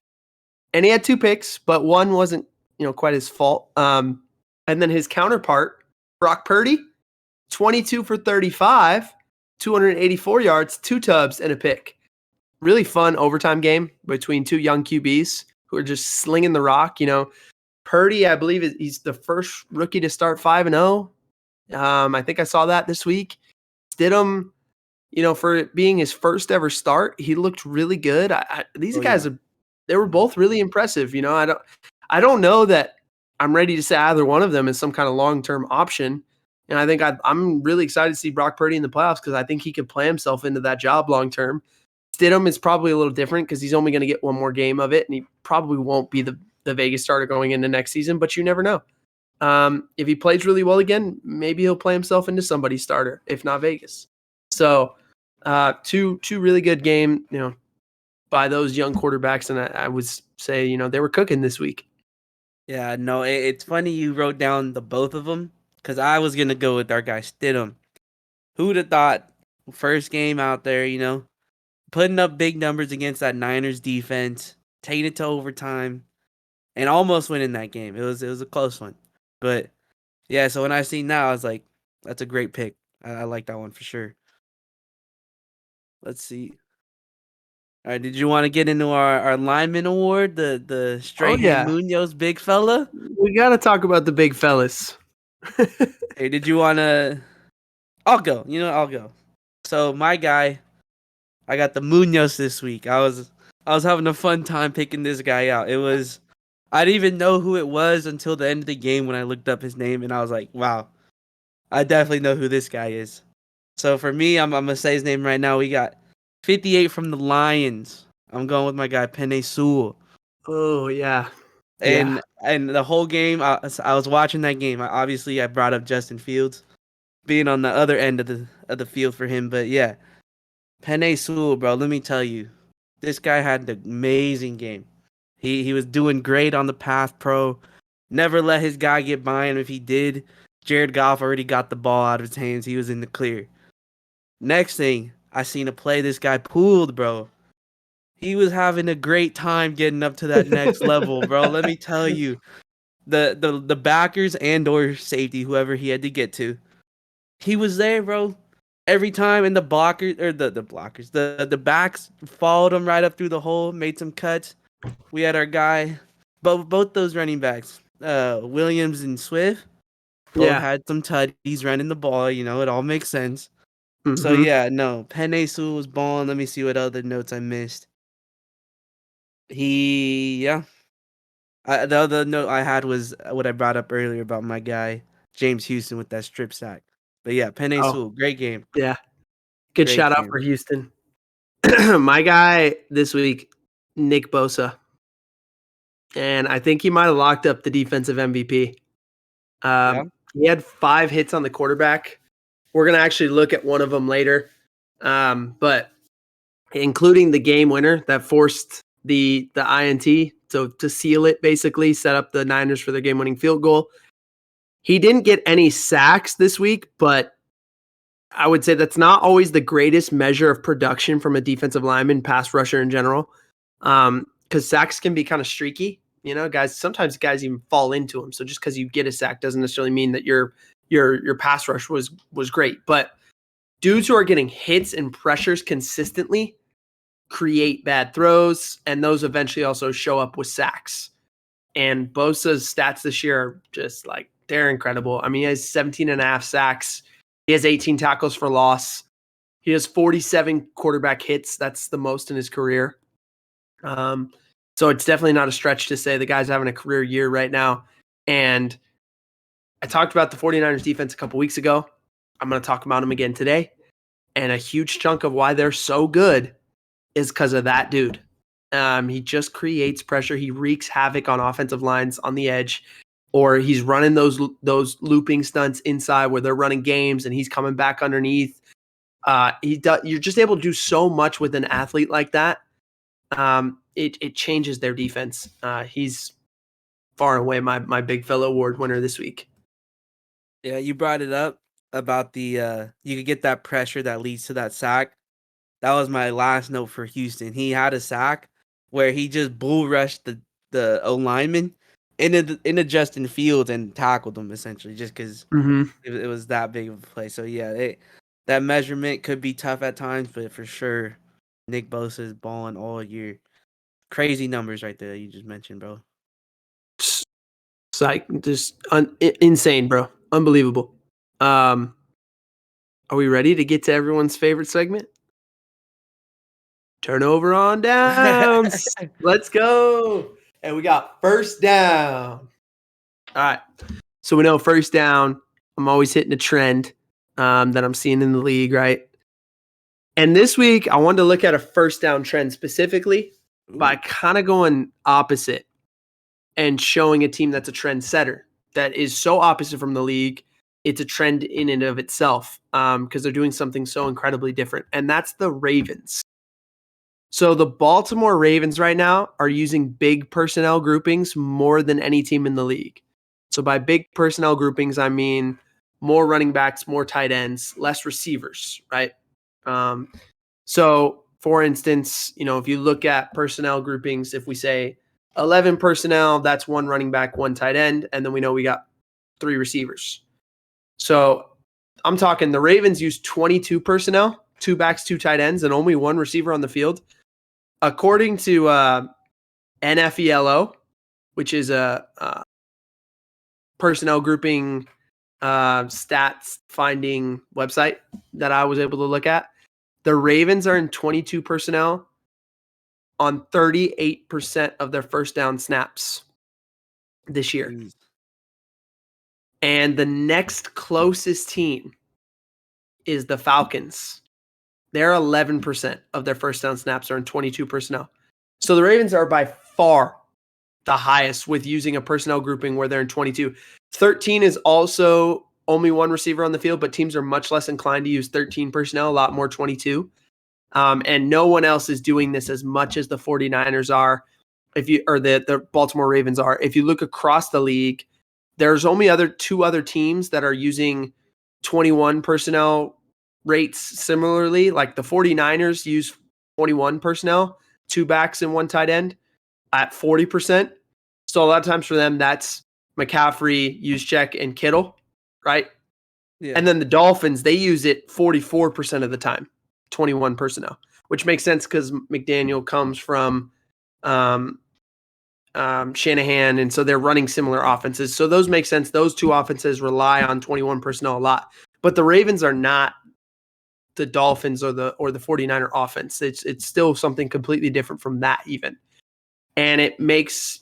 and he had 2 picks, but one wasn't, quite his fault. And then his counterpart, Brock Purdy, 22 for 35, 284 yards, 2 tubs, and a pick. Really fun overtime game between 2 young QBs who are just slinging the rock. Purdy, I believe he's the first rookie to start 5-0. I think I saw that this week. Stidham, for it being his first ever start, he looked really good. These guys, they were both really impressive. I don't know that I'm ready to say either one of them is some kind of long-term option. And I think I'm really excited to see Brock Purdy in the playoffs because I think he could play himself into that job long-term. Stidham is probably a little different because he's only going to get one more game of it, and he probably won't be the Vegas starter going into next season, but you never know. If he plays really well again, maybe he'll play himself into somebody's starter, if not Vegas. So two really good game, by those young quarterbacks, and I would say, they were cooking this week. Yeah, no, it's funny you wrote down the both of them because I was going to go with our guy Stidham. Who would have thought first game out there, putting up big numbers against that Niners defense, taking it to overtime, and almost winning that game. It was a close one. But, yeah, so when I seen that, I was like, that's a great pick. I like that one for sure. Let's see. All right, did you want to get into our lineman award, the Strahan Munoz big fella? We got to talk about the big fellas. Hey, did you want to? I'll go. I'll go. So my guy, I got the Munoz this week. I was having a fun time picking this guy out. I didn't even know who it was until the end of the game when I looked up his name, and I was like, wow, I definitely know who this guy is. So for me, I'm gonna say his name right now. We got 58 from the Lions. I'm going with my guy Penei Sewell. Oh yeah. And the whole game, I was watching that game. I brought up Justin Fields being on the other end of the field for him, but yeah, Penei Sewell, bro. Let me tell you, this guy had an amazing game. He was doing great on the pass pro. Never let his guy get by him. If he did, Jared Goff already got the ball out of his hands. He was in the clear. Next thing, I seen a play this guy pulled, bro. He was having a great time getting up to that next level, bro. Let me tell you. The backers and or safety, whoever he had to get to, he was there, bro. Every time, and the blockers or the blockers, the backs followed him right up through the hole, made some cuts. We had our guy, both those running backs, Williams and Swift, both had some tutties running the ball. It all makes sense. Mm-hmm. So yeah, no, Penei Sewell was balling. Let me see what other notes I missed. The other note I had was what I brought up earlier about my guy James Houston with that strip sack. But yeah, Penei Sewell, great game. Yeah, good shout out for Houston. My guy this week, Nick Bosa, and I think he might have locked up the defensive MVP. He had 5 hits on the quarterback. We're gonna actually look at one of them later, but including the game winner that forced the INT, so to seal it, basically set up the Niners for their game-winning field goal. He didn't get any sacks this week, but I would say that's not always the greatest measure of production from a defensive lineman, pass rusher in general, because sacks can be kind of streaky. Sometimes guys even fall into them. So just because you get a sack doesn't necessarily mean that your pass rush was great. But dudes who are getting hits and pressures consistently create bad throws, and those eventually also show up with sacks. And Bosa's stats this year are just like, they're incredible. I mean, he has 17 and a half sacks. He has 18 tackles for loss. He has 47 quarterback hits. That's the most in his career. So it's definitely not a stretch to say the guy's having a career year right now. And I talked about the 49ers defense a couple weeks ago. I'm going to talk about him again today. And a huge chunk of why they're so good is because of that dude. He just creates pressure. He wreaks havoc on offensive lines on the edge, or he's running those looping stunts inside where they're running games and he's coming back underneath. You're just able to do so much with an athlete like that. It changes their defense. He's far and away my Big Fella Award winner this week. Yeah, you brought it up about the you could get that pressure that leads to that sack. That was my last note for Houston. He had a sack where he just bull rushed the O lineman into Justin Fields and tackled him essentially just because it was that big of a play. So yeah, that measurement could be tough at times, but for sure, Nick Bosa is balling all year. Crazy numbers right there you just mentioned, bro. It's like just insane, bro. Unbelievable. Are we ready to get to everyone's favorite segment? Turnover on downs. Let's go. And we got first down. All right. So we know first down, I'm always hitting a trend that I'm seeing in the league, right? And this week, I wanted to look at a first down trend specifically by kind of going opposite and showing a team that's a trend setter that is so opposite from the league. It's a trend in and of itself because they're doing something so incredibly different. And that's the Ravens. So the Baltimore Ravens right now are using big personnel groupings more than any team in the league. So by big personnel groupings, I mean more running backs, more tight ends, less receivers, right? So for instance, if you look at personnel groupings, if we say 11 personnel, that's one running back, one tight end, and then we know we got 3 receivers. So I'm talking the Ravens use 22 personnel, 2 backs, 2 tight ends, and only 1 receiver on the field. According to NFELO, which is a personnel grouping stats finding website that I was able to look at, the Ravens are in 22 personnel on 38% of their first down snaps this year. Jeez. And the next closest team is the Falcons. They're 11% of their first down snaps are in 22 personnel. So the Ravens are by far the highest with using a personnel grouping where they're in 22. 13 is also only 1 receiver on the field, but teams are much less inclined to use 13 personnel, a lot more 22. And no one else is doing this as much as the 49ers are, the Baltimore Ravens are. If you look across the league, there's only 2 other teams that are using 21 personnel rates similarly. Like the 49ers use 21 personnel, 2 backs and 1 tight end at 40%. So a lot of times for them, that's McCaffrey, Juszczyk, and Kittle, right? Yeah. And then the Dolphins, they use it 44% of the time, 21 personnel, which makes sense because McDaniel comes from Shanahan, and so they're running similar offenses. So those make sense. Those 2 offenses rely on 21 personnel a lot. But the Ravens are not the Dolphins or the 49er offense. It's still something completely different from that even. And it makes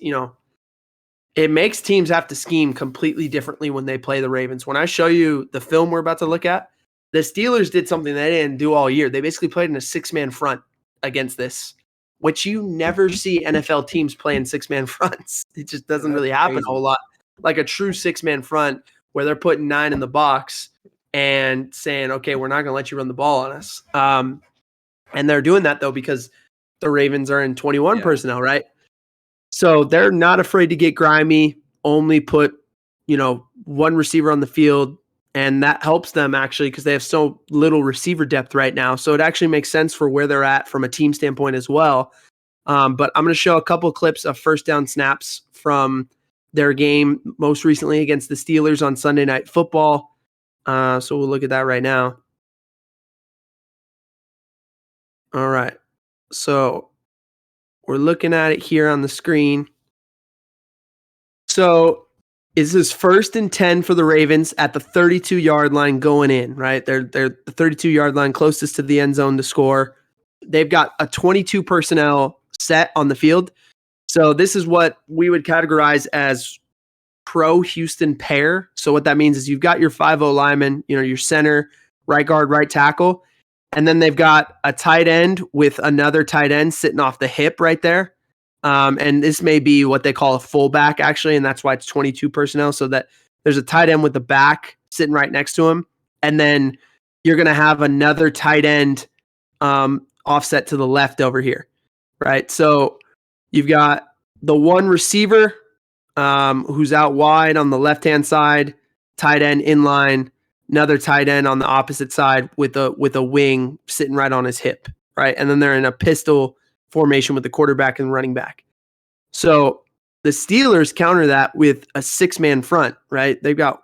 teams have to scheme completely differently when they play the Ravens. When I show you the film we're about to look at, the Steelers did something they didn't do all year. They basically played in a 6-man front against this, which you never see NFL teams play in 6-man fronts. It just doesn't really happen a whole lot. Like a true 6-man front where they're putting 9 in the box and saying, okay, we're not going to let you run the ball on us. And they're doing that, though, because the Ravens are in 21 personnel, right? So they're not afraid to get grimy, only put, 1 receiver on the field. And that helps them actually because they have so little receiver depth right now. So it actually makes sense for where they're at from a team standpoint as well. But I'm going to show a couple of clips of first down snaps from their game most recently against the Steelers on Sunday Night Football. So we'll look at that right now. All right. So we're looking at it here on the screen. So is this 1st and 10 for the Ravens at the 32-yard line going in, right? They're the 32-yard line closest to the end zone to score. They've got a 22 personnel set on the field. So this is what we would categorize as pro Houston pair. So what that means is you've got your 5-0 lineman, your center, right guard, right tackle, and then they've got a tight end with another tight end sitting off the hip right there. And this may be what they call a fullback, actually, and that's why it's 22 personnel, so that there's a tight end with the back sitting right next to him, and then you're going to have another tight end offset to the left over here, right? So you've got the one receiver who's out wide on the left-hand side, tight end inline, another tight end on the opposite side with a wing sitting right on his hip, right? And then they're in a pistol formation with the quarterback and running back. So the Steelers counter that with a 6-man front, right? They've got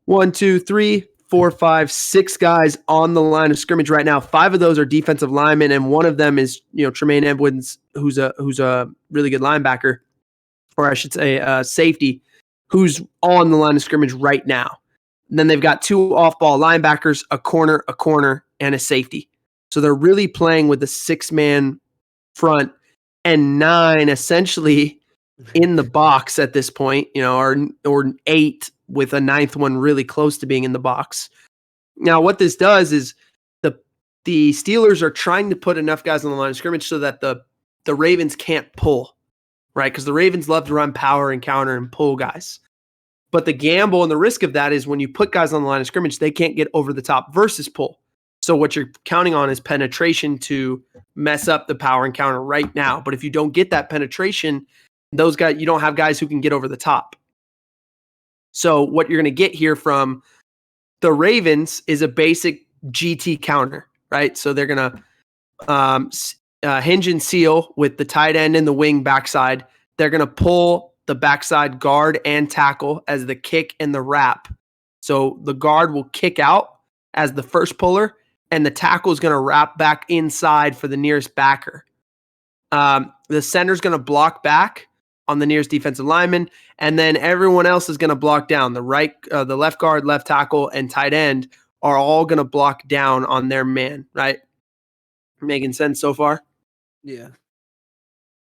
1, 2, 3, 4, 5, 6 guys on the line of scrimmage right now. 5 of those are defensive linemen, and one of them is Tremaine Edmonds, who's a really good linebacker, or I should say safety, who's on the line of scrimmage right now. And then they've got 2 off-ball linebackers, a corner, and a safety. So they're really playing with a 6-man front and 9 essentially in the box at this point, or 8 with a 9th one really close to being in the box. Now, what this does is the Steelers are trying to put enough guys on the line of scrimmage so that the Ravens can't pull, right? Because the Ravens love to run power and counter and pull guys. But the gamble and the risk of that is when you put guys on the line of scrimmage, they can't get over the top versus pull. So what you're counting on is penetration to mess up the power and counter right now. But if you don't get that penetration, those guys, you don't have guys who can get over the top. So what you're going to get here from the Ravens is a basic GT counter, right? So they're going to hinge and seal with the tight end and the wing backside. They're going to pull the backside guard and tackle as the kick and the wrap. So the guard will kick out as the first puller, and the tackle is going to wrap back inside for the nearest backer. The center's going to block back on the nearest defensive lineman, and then everyone else is going to block down. The left guard, left tackle, and tight end are all going to block down on their man, right? Making sense so far? Yeah.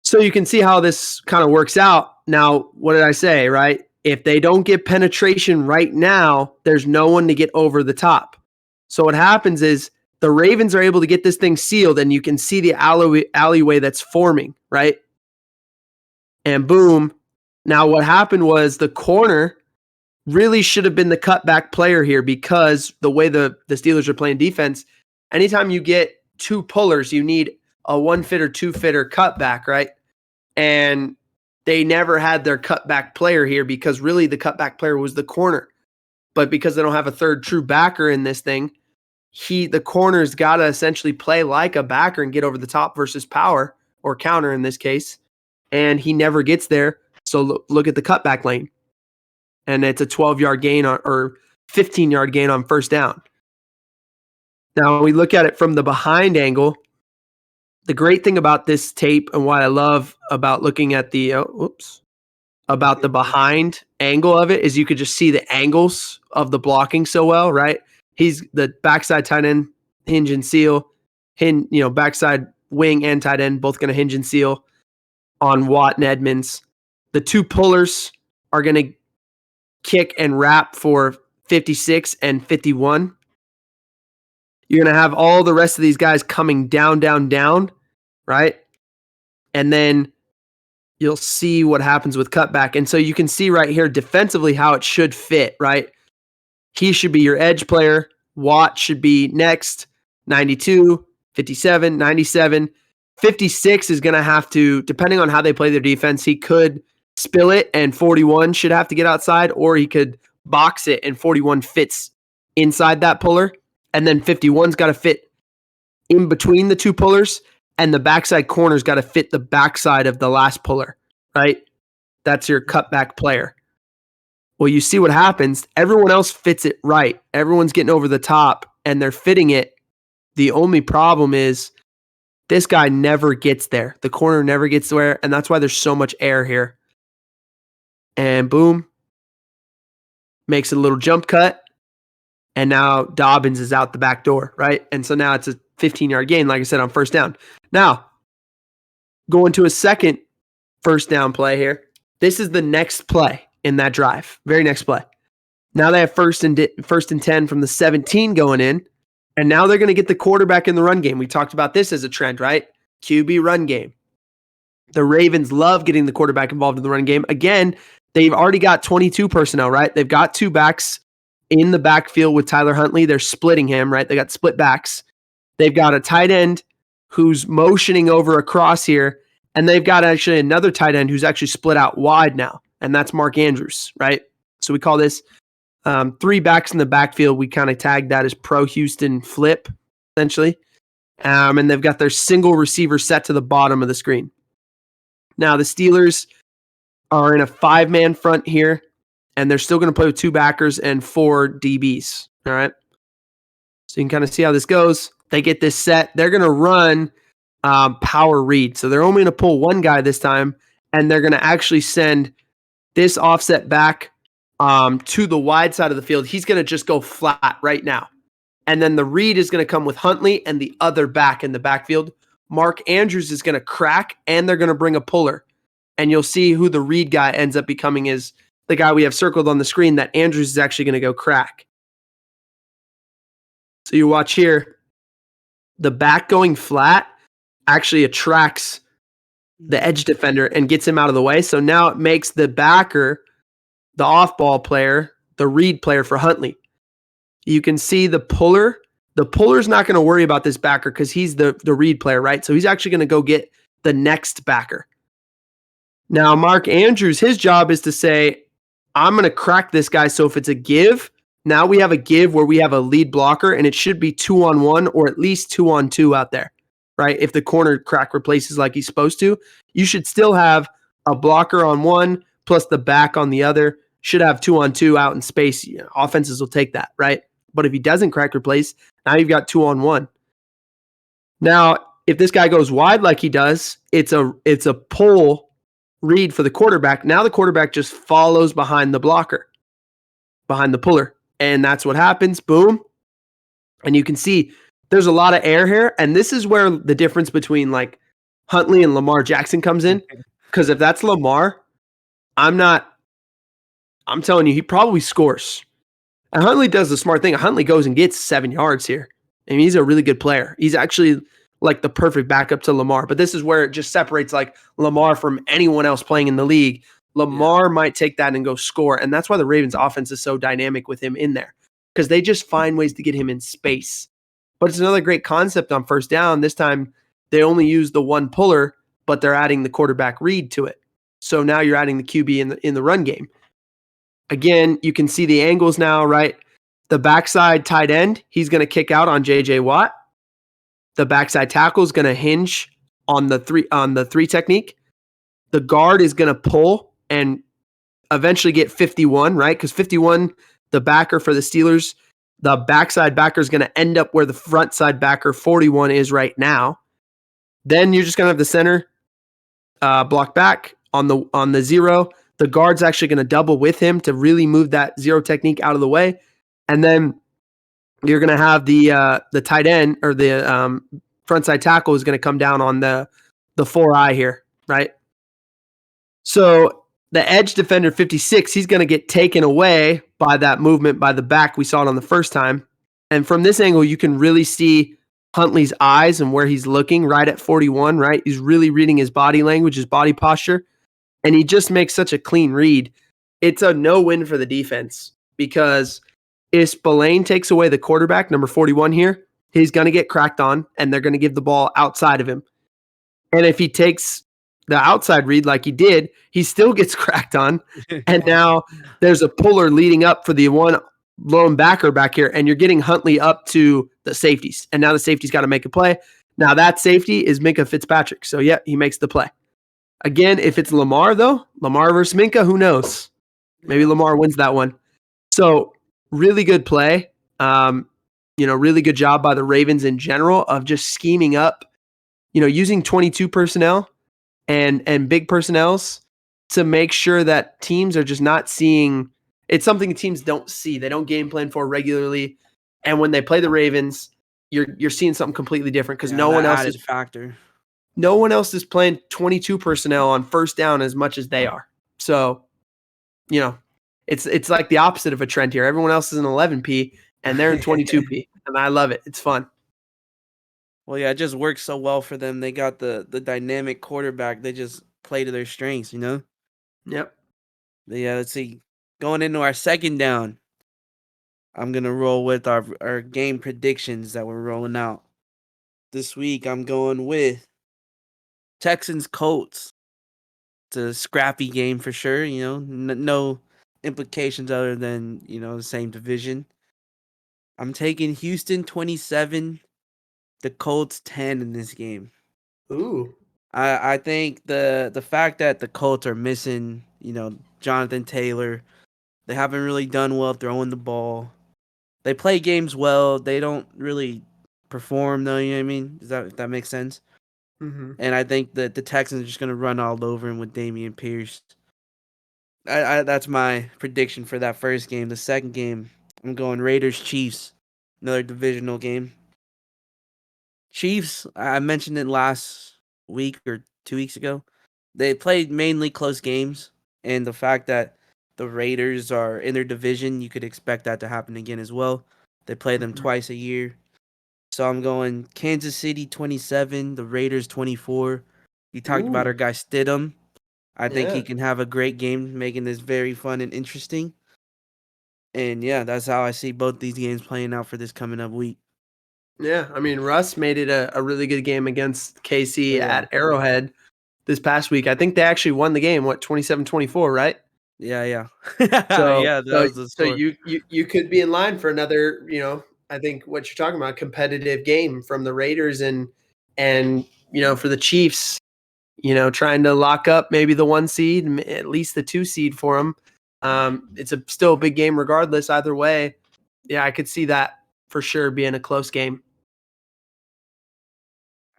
So you can see how this kind of works out. Now, what did I say, right? If they don't get penetration right now, there's no one to get over the top. So what happens is the Ravens are able to get this thing sealed, and you can see the alleyway that's forming, right? And boom. Now what happened was the corner really should have been the cutback player here, because the way the Steelers are playing defense, anytime you get 2 pullers, you need a 1-fitter, 2-fitter cutback, right? And they never had their cutback player here because really the cutback player was the corner. But because they don't have a third true backer in this thing, the corner's got to essentially play like a backer and get over the top versus power or counter in this case. And he never gets there. So look at the cutback lane. And it's a 12-yard gain or 15-yard gain on first down. Now, when we look at it from the behind angle, the great thing about this tape and what I love about looking at about the behind angle of it is you could just see the angles of the blocking so well, right? He's the backside tight end, hinge and seal, backside wing and tight end, both going to hinge and seal on Watt and Edmonds. The 2 pullers are going to kick and wrap for 56 and 51. You're going to have all the rest of these guys coming down, right? And then you'll see what happens with cutback. And so you can see right here defensively how it should fit, right? He should be your edge player. Watt should be next, 92, 57, 97. 56 is going to have to, depending on how they play their defense, he could spill it and 41 should have to get outside, or he could box it and 41 fits inside that puller. And then 51's got to fit in between the 2 pullers, and the backside corner's got to fit the backside of the last puller, right? That's your cutback player. Well, you see what happens. Everyone else fits it right. Everyone's getting over the top, and they're fitting it. The only problem is this guy never gets there. The corner never gets there, and that's why there's so much air here. and boom, makes a little jump cut. And now Dobbins is out the back door, right? And so now it's a 15-yard gain, like I said, on first down. Now, going to a second first down play here. This is the next play in that drive, very next play. Now they have first and 10 from the 17 going in, and now they're going to get the quarterback in the run game. We talked about this as a trend, right? QB run game. The Ravens love getting the quarterback involved in the run game. Again, they've already got 22 personnel, right? They've got two backs in the backfield with Tyler Huntley. They're splitting him, right? They got split backs. They've got a tight end who's motioning over across here, and they've got actually another tight end who's actually split out wide now, and that's Mark Andrews, right? So we call this three backs in the backfield. We kind of tag that as pro Houston flip, essentially. And they've got their single receiver set to the bottom of the screen. Now, the Steelers are in a 5-man front here, and they're still going to play with 2 backers and 4 DBs, all right? So you can kind of see how this goes. They get this set. They're going to run power read. So they're only going to pull one guy this time, and they're going to actually send this offset back to the wide side of the field. He's going to just go flat right now. And then the read is going to come with Huntley and the other back in the backfield. Mark Andrews is going to crack, and they're going to bring a puller. And you'll see who the read guy ends up becoming is the guy we have circled on the screen that Andrews is actually going to go crack. So you watch here. The back going flat actually attracts the edge defender and gets him out of the way. So now it makes the backer, the off-ball player, the read player for Huntley. You can see the puller. The puller's not going to worry about this backer because he's the read player, right? So he's actually going to go get the next backer. Now, Mark Andrews, his job is to say, I'm going to crack this guy. So if it's a give, now we have a give where we have a lead blocker, and it should be 2-on-1 or at least 2-on-2 out there, right? If the corner crack replaces like he's supposed to, you should still have a blocker on one plus the back on the other. Should have 2-on-2 out in space. You know, offenses will take that, right? But if he doesn't crack replace, now you've got 2-on-1. Now, if this guy goes wide like he does, it's a pull read for the quarterback. Now the quarterback just follows behind the blocker, behind the puller. And that's what happens. Boom. And you can see there's a lot of air here. And this is where the difference between like Huntley and Lamar Jackson comes in. Because if that's Lamar, I'm telling you, he probably scores. And Huntley does the smart thing. Huntley goes and gets 7 yards here. I mean, he's a really good player. He's actually like the perfect backup to Lamar. But this is where it just separates like Lamar from anyone else playing in the league. Lamar might take that and go score. And that's why the Ravens offense is so dynamic with him in there. Because they just find ways to get him in space. But it's another great concept on first down. This time they only use the one puller, but they're adding the quarterback read to it. So now you're adding the QB in the run game. Again, you can see the angles now, right? The backside tight end, he's going to kick out on J.J. Watt. The backside tackle is going to hinge on the three technique. The guard is going to pull and eventually get 51, right? Because 51, the backer for the Steelers, the backside backer is going to end up where the front side backer 41 is right now. Then you're just going to have the center block back on the zero. The guard's actually going to double with him to really move that zero technique out of the way. And then you're going to have the tight end or the front side tackle is going to come down on the 4-eye here, right? So the edge defender 56, he's going to get taken away by that movement by the back. We saw it on the first time. And from this angle, you can really see Huntley's eyes and where he's looking right at 41, right? He's really reading his body language, his body posture. And he just makes such a clean read. It's a no-win for the defense because if Spillane takes away the quarterback, number 41 here, he's going to get cracked on, and they're going to give the ball outside of him. And if he takes the outside read like he did, he still gets cracked on. And now there's a puller leading up for the one lone backer back here, and you're getting Huntley up to the safeties. And now the safety's got to make a play. Now that safety is Minkah Fitzpatrick. So, yeah, he makes the play. Again, if it's Lamar, though, Lamar versus Minkah, who knows? Maybe Lamar wins that one. So, really good play. Really good job by the Ravens in general of just scheming up, using 22 personnel and big personnels to make sure that teams are just not seeing. It's something teams don't see. They don't game plan for regularly, and when they play the Ravens, you're seeing something completely different because no one else is factor. No one else is playing 22 personnel on first down as much as they are. So, it's like the opposite of a trend here. Everyone else is in 11P and they're in 22P, and I love it. It's fun. Well, yeah, it just works so well for them. They got the dynamic quarterback. They just play to their strengths, Yep. But yeah, let's see. Going into our second down, I'm going to roll with our game predictions that we're rolling out. This week, I'm going with Texans-Colts. It's a scrappy game for sure, no implications other than, the same division. I'm taking Houston 27, the Colts 10 in this game. Ooh. I think the fact that the Colts are missing, Jonathan Taylor, they haven't really done well throwing the ball. They play games well. They don't really perform, though, you know what I mean? If that makes sense? Mm-hmm. And I think that the Texans are just going to run all over him with Dameon Pierce. That's my prediction for that first game. The second game, I'm going Raiders-Chiefs, another divisional game. Chiefs, I mentioned it last week or 2 weeks ago. They played mainly close games, and the fact that the Raiders are in their division, you could expect that to happen again as well. They play them twice a year. So I'm going Kansas City 27, the Raiders 24. You talked about our guy Stidham. I think he can have a great game, making this very fun and interesting. And yeah, that's how I see both these games playing out for this coming up week. Yeah, I mean, Russ made it a really good game against KC at Arrowhead this past week. I think they actually won the game, 27-24, right? Yeah. So, yeah, that was the score. So you could be in line for another, I think what you're talking about, competitive game from the Raiders and for the Chiefs, trying to lock up maybe the 1 seed, at least the 2 seed for them. It's still a big game regardless, either way. Yeah, I could see that for sure being a close game.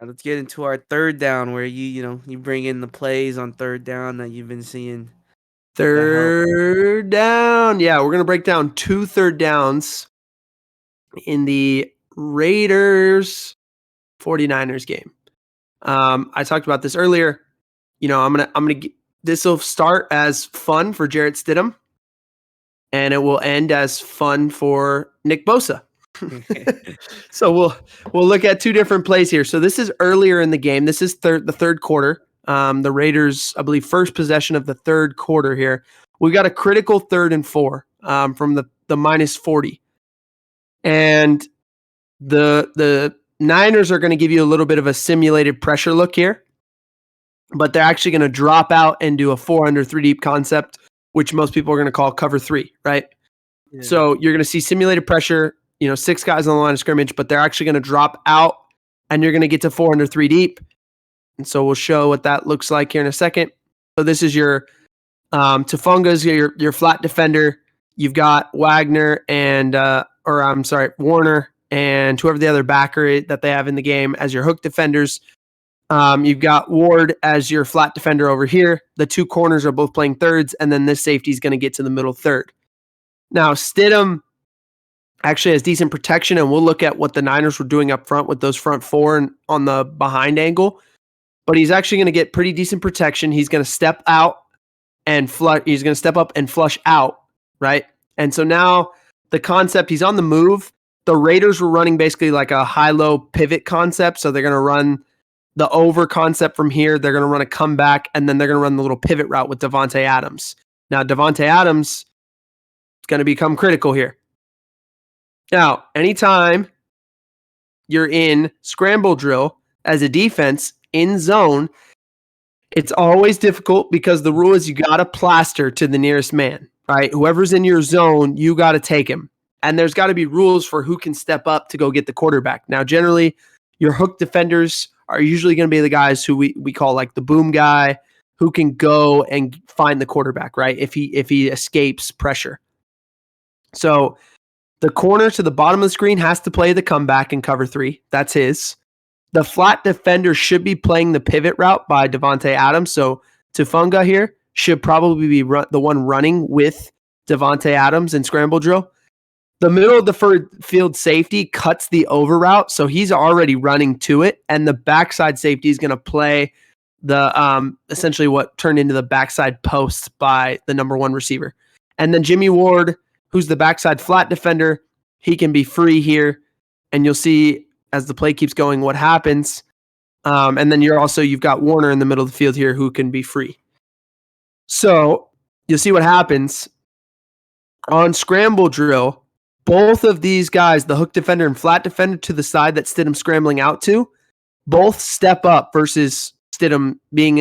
Let's get into our third down where you bring in the plays on third down that you've been seeing. Third down. Yeah, we're going to break down 2 third downs in the Raiders 49ers game. I talked about this earlier. This will start as fun for Jarrett Stidham, and it will end as fun for Nick Bosa. So we'll look at 2 different plays here. So this is earlier in the game. This is the third quarter. The Raiders, I believe, first possession of the third quarter here. We got a critical 3rd and 4 from the -40, and the Niners are going to give you a little bit of a simulated pressure look here, but they're actually going to drop out and do a 4 under 3 deep concept, which most people are going to call cover 3, right? Yeah. So you're going to see simulated pressure. 6 guys on the line of scrimmage, but they're actually going to drop out, and you're going to get to 4 under 3 deep. And so we'll show what that looks like here in a second. So this is your Tufunga's your flat defender. You've got Wagner and Warner and whoever the other backer that they have in the game as your hook defenders. You've got Ward as your flat defender over here. The 2 corners are both playing thirds, and then this safety is going to get to the middle third. Now Stidham actually has decent protection, and we'll look at what the Niners were doing up front with those front 4 and on the behind angle. But he's actually going to get pretty decent protection. He's going to step out and flush. He's going to step up and flush out, right? And so now the concept, he's on the move. The Raiders were running basically like a high-low pivot concept. So they're going to run the over concept from here. They're going to run a comeback, and then they're going to run the little pivot route with Davante Adams. Now, Davante Adams is going to become critical here. Now, anytime you're in scramble drill as a defense in zone, it's always difficult because the rule is you got to plaster to the nearest man, right? Whoever's in your zone, you got to take him. And there's got to be rules for who can step up to go get the quarterback. Now, generally, your hook defenders are usually going to be the guys who we call like the boom guy, who can go and find the quarterback, right? If he escapes pressure. So the corner to the bottom of the screen has to play the comeback in cover 3. That's his. The flat defender should be playing the pivot route by Davante Adams. So Tufunga here should probably be the one running with Davante Adams in scramble drill. The middle of the field safety cuts the over route, so he's already running to it, and the backside safety is going to play the essentially what turned into the backside post by the number one receiver. And then Jimmy Ward, who's the backside flat defender, he can be free here, and you'll see as the play keeps going what happens. And then you've got Warner in the middle of the field here who can be free. So you'll see what happens on scramble drill. Both of these guys, the hook defender and flat defender to the side that Stidham's scrambling out to, both step up versus Stidham being,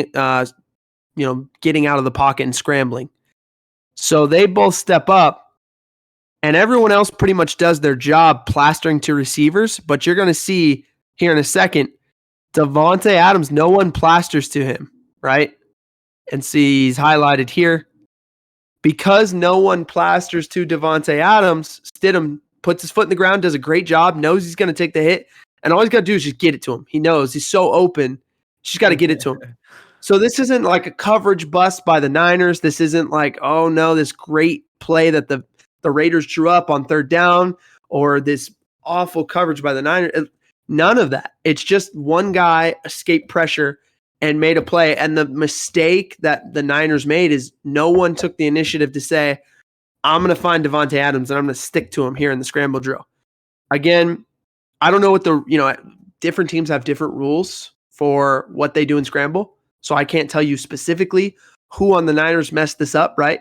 getting out of the pocket and scrambling. So they both step up, and everyone else pretty much does their job plastering to receivers. But you're going to see here in a second, Davante Adams, no one plasters to him, right? And see, he's highlighted here. Because no one plasters to Davante Adams, Stidham puts his foot in the ground, does a great job, knows he's going to take the hit, and all he's got to do is just get it to him. He knows he's so open. He's just got to get it to him. So this isn't like a coverage bust by the Niners. This isn't like, oh no, this great play that the Raiders drew up on third down or this awful coverage by the Niners. None of that. It's just one guy escaped pressure and made a play. And the mistake that the Niners made is no one took the initiative to say, I'm going to find Davante Adams and I'm going to stick to him here in the scramble drill. Again, I don't know what different teams have different rules for what they do in scramble. So I can't tell you specifically who on the Niners messed this up, right?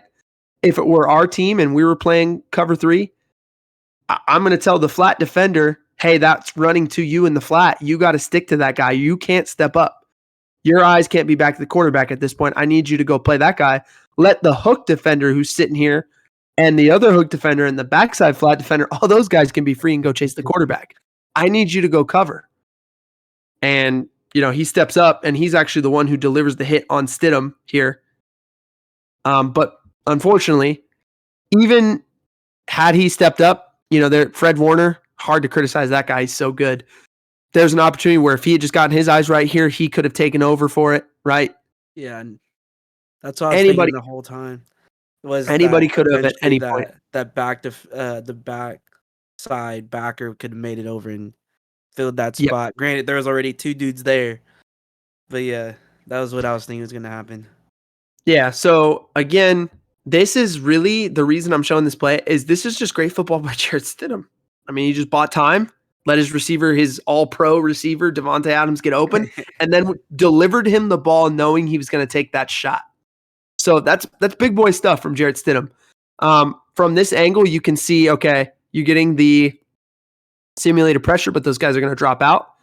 If it were our team and we were playing cover 3, I'm going to tell the flat defender, hey, that's running to you in the flat. You got to stick to that guy. You can't step up. Your eyes can't be back to the quarterback at this point. I need you to go play that guy. Let the hook defender who's sitting here and the other hook defender and the backside flat defender, all those guys can be free and go chase the quarterback. I need you to go cover. And, he steps up and he's actually the one who delivers the hit on Stidham here. But unfortunately, even had he stepped up, Fred Warner, hard to criticize that guy. He's so good. There's an opportunity where if he had just gotten his eyes right here, he could have taken over for it, right? Yeah, and that's what I was thinking the whole time. Anybody could have at any point. That the back side backer could have made it over and filled that spot. Yep. Granted, there was already 2 dudes there, but yeah, that was what I was thinking was going to happen. Yeah. So again, this is really the reason I'm showing this play. This is just great football by Jarrett Stidham. I mean, he just bought time. Let his receiver, his all-pro receiver, Davante Adams, get open, and then delivered him the ball knowing he was going to take that shot. So that's big boy stuff from Jarrett Stidham. From this angle, you can see, okay, you're getting the simulated pressure, but those guys are going to drop out.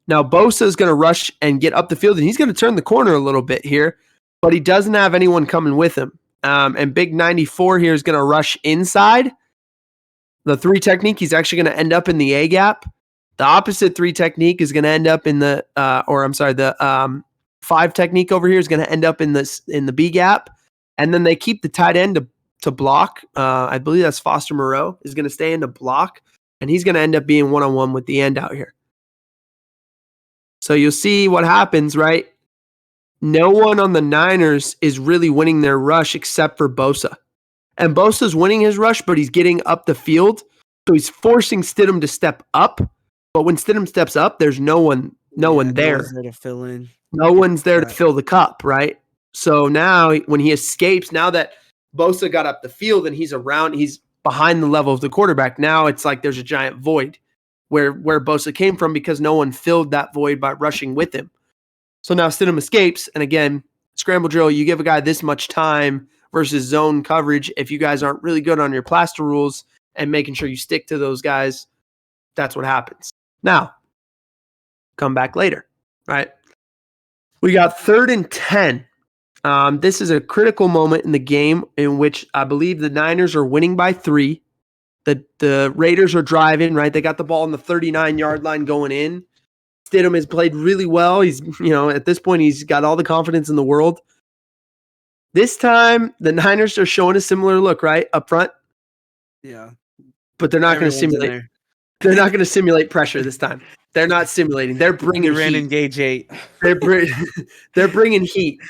Now, Bosa is going to rush and get up the field, and he's going to turn the corner a little bit here, but he doesn't have anyone coming with him. And Big 94 here is going to rush inside. The 3 technique, he's actually going to end up in the A gap. The opposite 3 technique is going to end up in the 5 technique over here is going to end up in the B gap. And then they keep the tight end to block. I believe that's Foster Moreau is going to stay in to block, and he's going to end up being one-on-one with the end out here. So you'll see what happens, right? No one on the Niners is really winning their rush except for Bosa. And Bosa's winning his rush, but he's getting up the field. So he's forcing Stidham to step up. But when Stidham steps up, there's no one there. No one's there to fill in. No one's there to fill the cup, right? So now when he escapes, now that Bosa got up the field and he's behind the level of the quarterback, now it's like there's a giant void where Bosa came from because no one filled that void by rushing with him. So now Stidham escapes. And again, scramble drill, you give a guy this much time versus zone coverage. If you guys aren't really good on your plaster rules and making sure you stick to those guys, that's what happens. Now, come back later, right? We got 3rd and 10. This is a critical moment in the game in which I believe the Niners are winning by 3. The Raiders are driving, right? They got the ball on the 39-yard line going in. Stidham has played really well. He's, at this point, he's got all the confidence in the world. This time, the Niners are showing a similar look, right? Up front. Yeah. But they're not going to simulate. They're not going to simulate pressure this time. They're not simulating. They're bringing heat. Gage 8. They're bringing heat.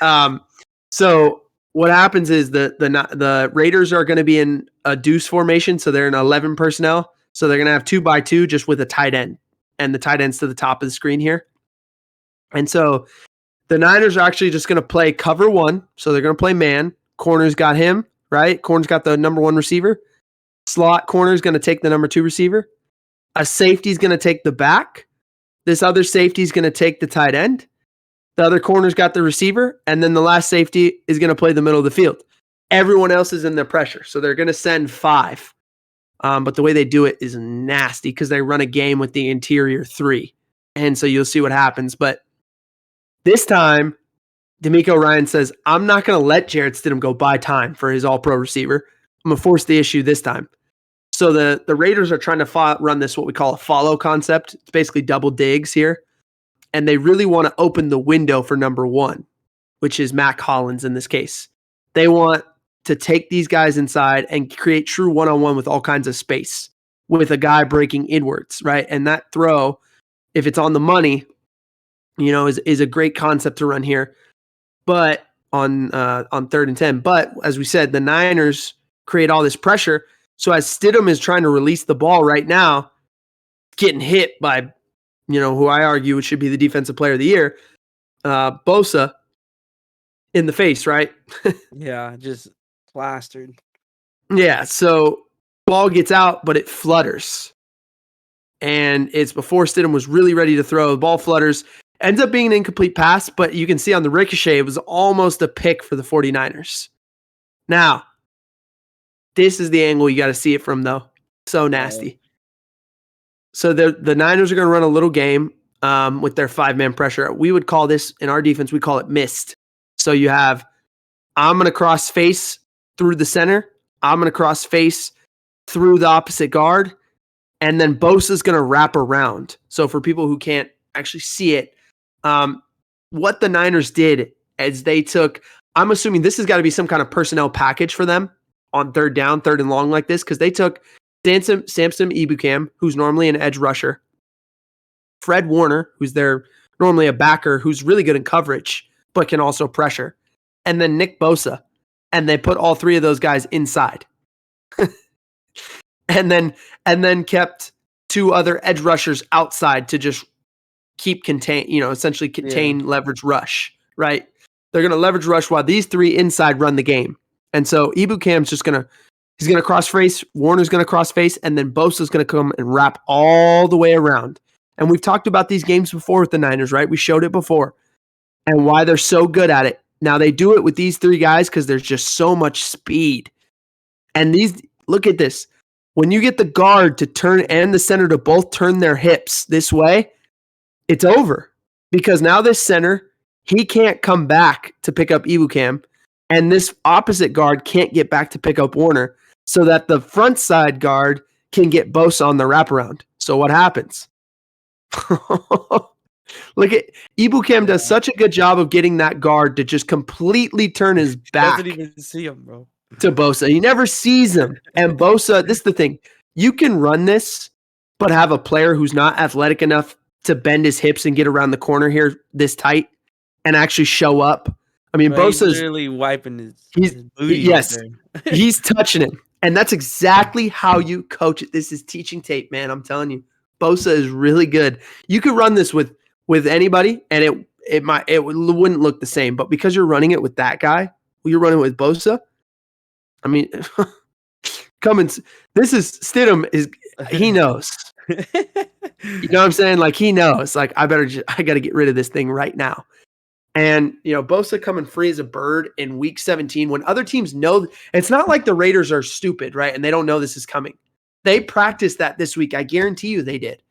So what happens is the Raiders are going to be in a deuce formation, so they're in 11 personnel. So they're going to have 2x2 just with a tight end, and the tight end's to the top of the screen here. And so the Niners are actually just going to play cover one. So they're going to play man. Corner's got him, right? Corner's got the number 1 receiver. Slot corner's going to take the number 2 receiver. A safety's going to take the back. This other safety's going to take the tight end. The other corner's got the receiver, and then the last safety is going to play the middle of the field. Everyone else is in their pressure, so they're going to send 5. But the way they do it is nasty because they run a game with the interior 3. And so you'll see what happens. But this time, DeMeco Ryan says, I'm not going to let Jarrett Stidham go buy time for his all-pro receiver. I'm going to force the issue this time. So the Raiders are trying to run this, what we call a follow concept. It's basically double digs here. And they really want to open the window for number 1, which is Mack Hollins in this case. They want to take these guys inside and create true one-on-one with all kinds of space with a guy breaking inwards, right? And that throw, if it's on the money, is a great concept to run here. But on 3rd and 10. But as we said, the Niners create all this pressure. So as Stidham is trying to release the ball right now, getting hit by, who I argue should be the defensive player of the year, Bosa, in the face, right? Yeah, just plastered. Yeah, so ball gets out, but it flutters. And it's before Stidham was really ready to throw. The ball flutters. Ends up being an incomplete pass, but you can see on the ricochet, it was almost a pick for the 49ers. Now, this is the angle you got to see it from, though. So nasty. So the Niners are going to run a little game with their 5-man pressure. We would call this, in our defense, we call it missed. So you have, I'm going to cross face through the center. I'm going to cross face through the opposite guard. And then Bosa's going to wrap around. So for people who can't actually see it, what the Niners did is they took, I'm assuming this has got to be some kind of personnel package for them on 3rd down, 3rd and long like this, because they took Samson Ebukam, who's normally an edge rusher, Fred Warner, who's normally a backer who's really good in coverage, but can also pressure, and then Nick Bosa. And they put all 3 of those guys inside. and then kept 2 other edge rushers outside to just keep essentially contain leverage rush, right? They're going to leverage rush while these 3 inside run the game. And so Ebukam's just he's going to cross face, Warner's going to cross face, and then Bosa's going to come and wrap all the way around. And we've talked about these games before with the Niners, right? We showed it before and why they're so good at it. Now they do it with these 3 guys because there's just so much speed. And look at this. When you get the guard to turn and the center to both turn their hips this way, it's over. Because now this center, he can't come back to pick up Ebukam, and this opposite guard can't get back to pick up Warner, so that the front side guard can get Bosa on the wraparound. So what happens? Look at Ebukam does such a good job of getting that guard to just completely turn his back. Doesn't even see him, bro. To Bosa. He never sees him. And Bosa, this is the thing. You can run this, but have a player who's not athletic enough to bend his hips and get around the corner here this tight and actually show up. I mean, Bosa's literally wiping his booty. Yes, he's touching it. And that's exactly how you coach it. This is teaching tape, man. I'm telling you. Bosa is really good. You could run this with anybody, and it wouldn't look the same. But because you're running it with that guy, you're running with Bosa. I mean, this is Stidham he knows. You know what I'm saying? Like he knows. Like I got to get rid of this thing right now. And Bosa coming free as a bird in week 17 when other teams know it's not like the Raiders are stupid, right? And they don't know this is coming. They practiced that this week. I guarantee you they did.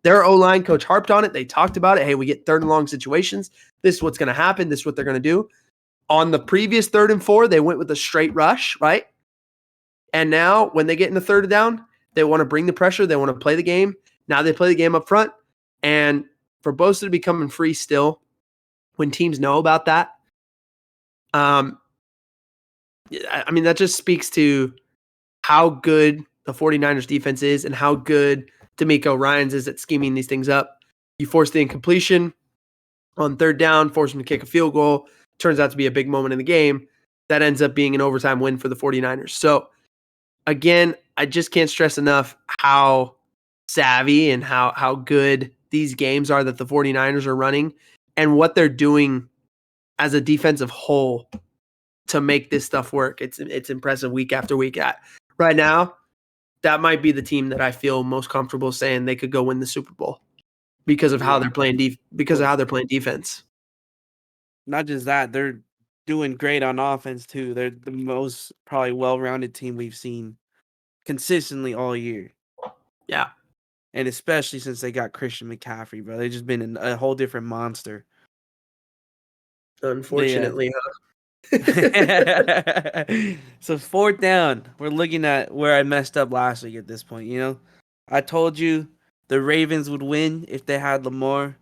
Their O-line coach harped on it. They talked about it. Hey, we get 3rd and long situations. This is what's going to happen. This is what they're going to do. On the previous 3rd and 4, they went with a straight rush, right? And now when they get in the 3rd down, they want to bring the pressure. They want to play the game. Now they play the game up front. And for Bosa to be coming free still, when teams know about that, I mean, that just speaks to how good the 49ers defense is and how good DeMeco Ryans is at scheming these things up. You force the incompletion on 3rd down, force him to kick a field goal. Turns out to be a big moment in the game. that ends up being an overtime win for the 49ers. So again, I just can't stress enough how savvy and how good these games are that the 49ers are running and what they're doing as a defensive whole to make this stuff work. It's impressive week after week. Right now, that might be the team that I feel most comfortable saying they could go win the Super Bowl because of how they're playing defense. Not just that, they're doing great on offense too. They're the most probably well-rounded team we've seen consistently all year. Yeah. And especially since they got Christian McCaffrey, bro. They've just been a whole different monster. Unfortunately, huh? So 4th down. We're looking at where I messed up last week at this point, you know? I told you the Ravens would win if they had Lamar.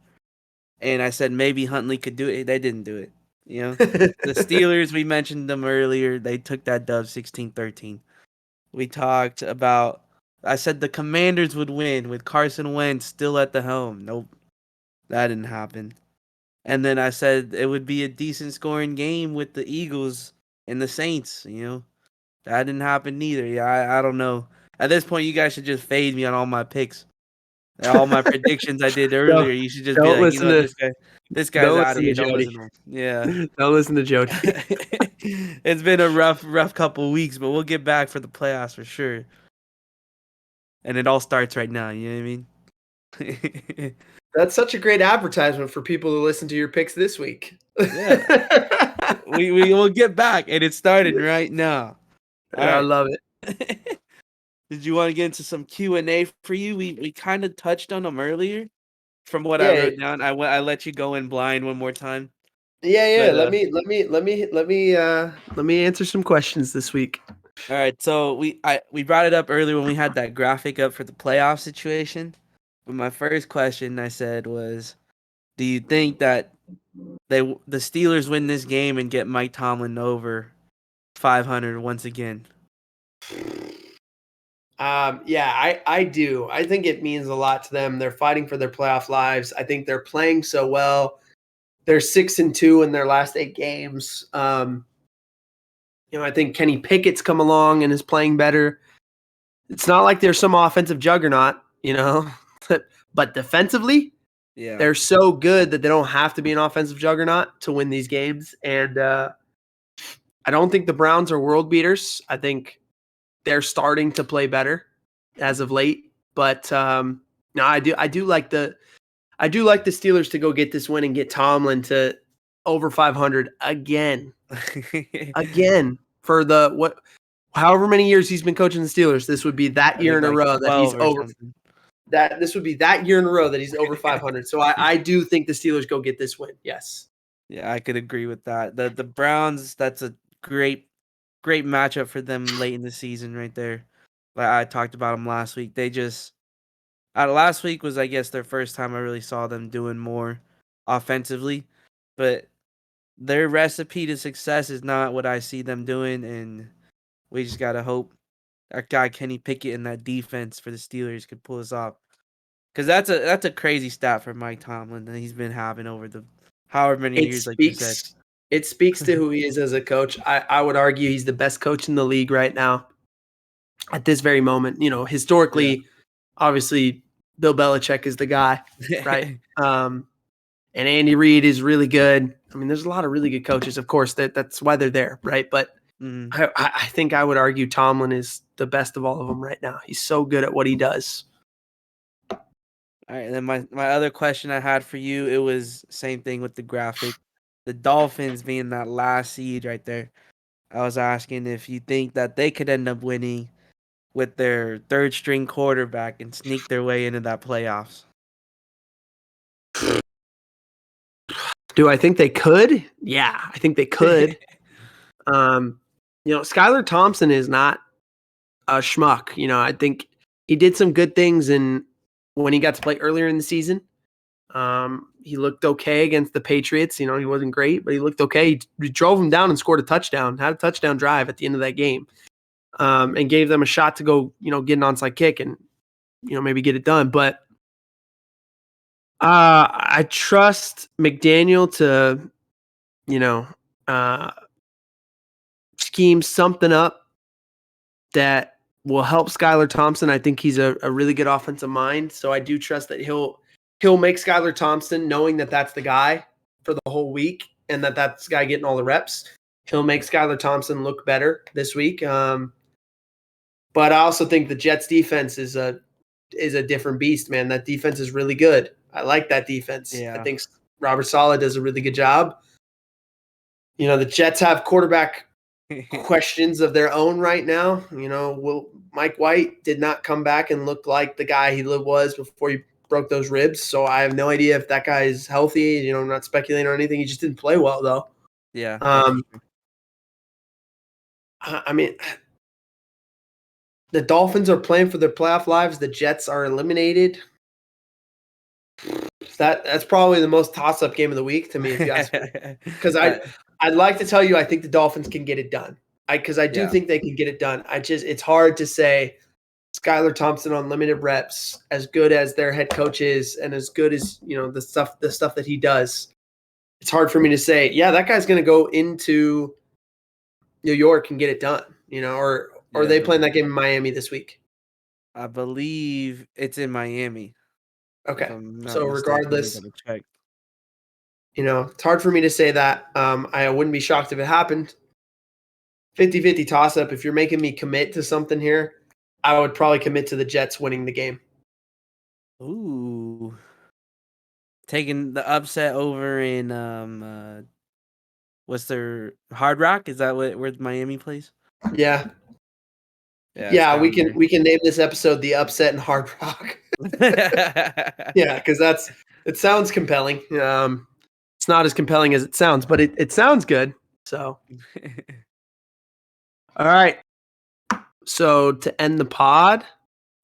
And I said maybe Huntley could do it. They didn't do it. You know? The Steelers, we mentioned them earlier. They took that dub 16-13. We talked about I said the Commanders would win with Carson Wentz still at the helm. Nope. That didn't happen. And then I said it would be a decent scoring game with the Eagles and the Saints, you know. That didn't happen neither. Yeah, I don't know. At this point, you guys should just fade me on all my picks. All my predictions I did earlier. You should just be like, you know what, this guy's out of here. Don't listen to him. Yeah. Don't listen to Jody. It's been a rough couple weeks, but we'll get back for the playoffs for sure. And it all starts right now, you know what I mean? That's such a great advertisement for people to listen to your picks this week. Yeah. we will get back, and it started right now. I love it. Did you want to get into some Q&A for you? We kind of touched on them earlier from what I wrote down. I let you go in blind one more time. Yeah. But, let me answer some questions this week. All right, so we brought it up earlier when we had that graphic up for the playoff situation. But my first question I said was, do you think that the Steelers win this game and get Mike Tomlin over 500 once again? Yeah, I do. I think it means a lot to them. They're fighting for their playoff lives. I think they're playing so well. They're 6-2 in their last 8 games. I think Kenny Pickett's come along and is playing better. It's not like there's some offensive juggernaut, but defensively, they're so good that they don't have to be an offensive juggernaut to win these games. And I don't think the Browns are world beaters. I think they're starting to play better as of late. But no, I do like the Steelers to go get this win and get Tomlin to over 500 again. Again for however many years he's been coaching the Steelers. This would be that year in a row that he's over that. This would be that year in a row that he's over 500. So I do think the Steelers go get this win. Yes. Yeah, I could agree with that. The Browns, that's a great matchup for them late in the season right there. Like I talked about them last week. They just last week was, I guess, their first time I really saw them doing more offensively, but their recipe to success is not what I see them doing, and we just gotta hope that guy Kenny Pickett and that defense for the Steelers could pull us off. Because that's a crazy stat for Mike Tomlin that he's been having over the however many years, like you said. It speaks to who he is as a coach. I would argue he's the best coach in the league right now at this very moment. Historically, obviously, Bill Belichick is the guy, right? And Andy Reid is really good. I mean, there's a lot of really good coaches, of course, that's why they're there, right? But I think I would argue Tomlin is the best of all of them right now. He's so good at what he does. All right, and then my other question I had for you, it was same thing with the graphic. The Dolphins being that last seed right there. I was asking if you think that they could end up winning with their third string quarterback and sneak their way into that playoffs. Do I think they could? Yeah, I think they could. Skylar Thompson is not a schmuck. I think he did some good things when he got to play earlier in the season. He looked okay against the Patriots. He wasn't great, but he looked okay. He drove them down and scored a touchdown, had a touchdown drive at the end of that game, and gave them a shot to go, get an onside kick and, maybe get it done. But I trust McDaniel to, scheme something up that will help Skylar Thompson. I think he's a really good offensive mind, so I do trust that he'll make Skylar Thompson, knowing that that's the guy for the whole week and that that's the guy getting all the reps. He'll make Skylar Thompson look better this week. But I also think the Jets defense is a different beast, man. That defense is really good. I like that defense. Yeah. I think Robert Saleh does a really good job. You know, the Jets have quarterback questions of their own right now. You know, Mike White did not come back and look like the guy he was before he broke those ribs. So I have no idea if that guy is healthy. You know, I'm not speculating on anything. He just didn't play well, though. Yeah. I mean, the Dolphins are playing for their playoff lives. The Jets are eliminated. That's probably the most toss-up game of the week to me, if you ask me. Because I'd like to tell you I think the Dolphins can get it done. Because I do think they can get it done. It's hard to say Skylar Thompson on limited reps, as good as their head coach is, and as good as, you know, the stuff that he does. It's hard for me to say, yeah, that guy's going to go into New York and get it done. You know, or are they playing that game in Miami this week? I believe it's in Miami. Okay, so regardless, check. You know, it's hard for me to say that. I wouldn't be shocked if it happened. 50-50 toss-up. If you're making me commit to something here, I would probably commit to the Jets winning the game. Ooh. Taking the upset over in what's their Hard Rock? Is that where Miami plays? Yeah. Yeah, we can name this episode The Upset in Hard Rock. Yeah, because it sounds compelling. It's not as compelling as it sounds, but it sounds good. So all right. So to end the pod,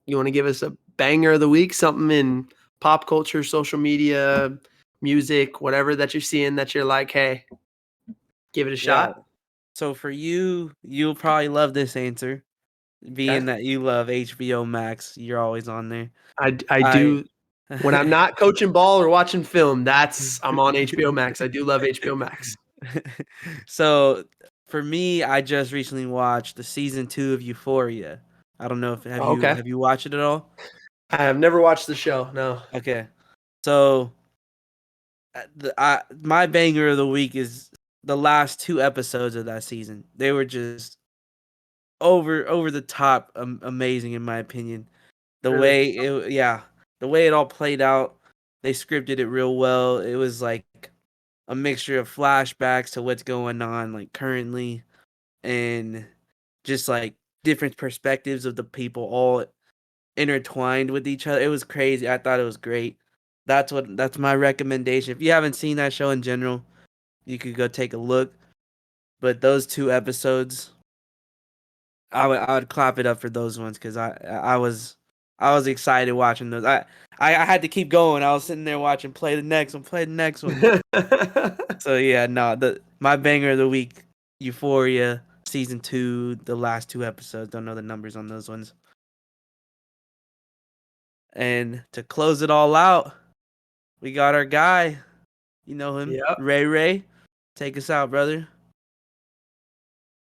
you want to give us a banger of the week, something in pop culture, social media, music, whatever that you're seeing that you're like, hey, give it a shot. So for you'll probably love this answer, being that you love HBO Max. You're always on there. I do. When I'm not coaching ball or watching film, I'm on HBO Max. I do love HBO Max. So for me, I just recently watched the season 2 of Euphoria. I don't know if have you watched it at all? I have never watched the show. No. Okay. So my banger of the week is the last 2 episodes of that season. They were just over the top amazing, in my opinion. The way it all played out, they scripted it real well. It was like a mixture of flashbacks to what's going on like currently, and just like different perspectives of the people all intertwined with each other. It was crazy. I thought it was great. That's my recommendation. If you haven't seen that show in general, you could go take a look. But those 2 episodes, I would clap it up for those ones, because I was excited watching those. I had to keep going. I was sitting there watching, play the next one. So yeah, no, my banger of the week, Euphoria season 2, the last 2 episodes. Don't know the numbers on those ones. And to close it all out, we got our guy. You know him, Yep. Ray. Take us out, brother.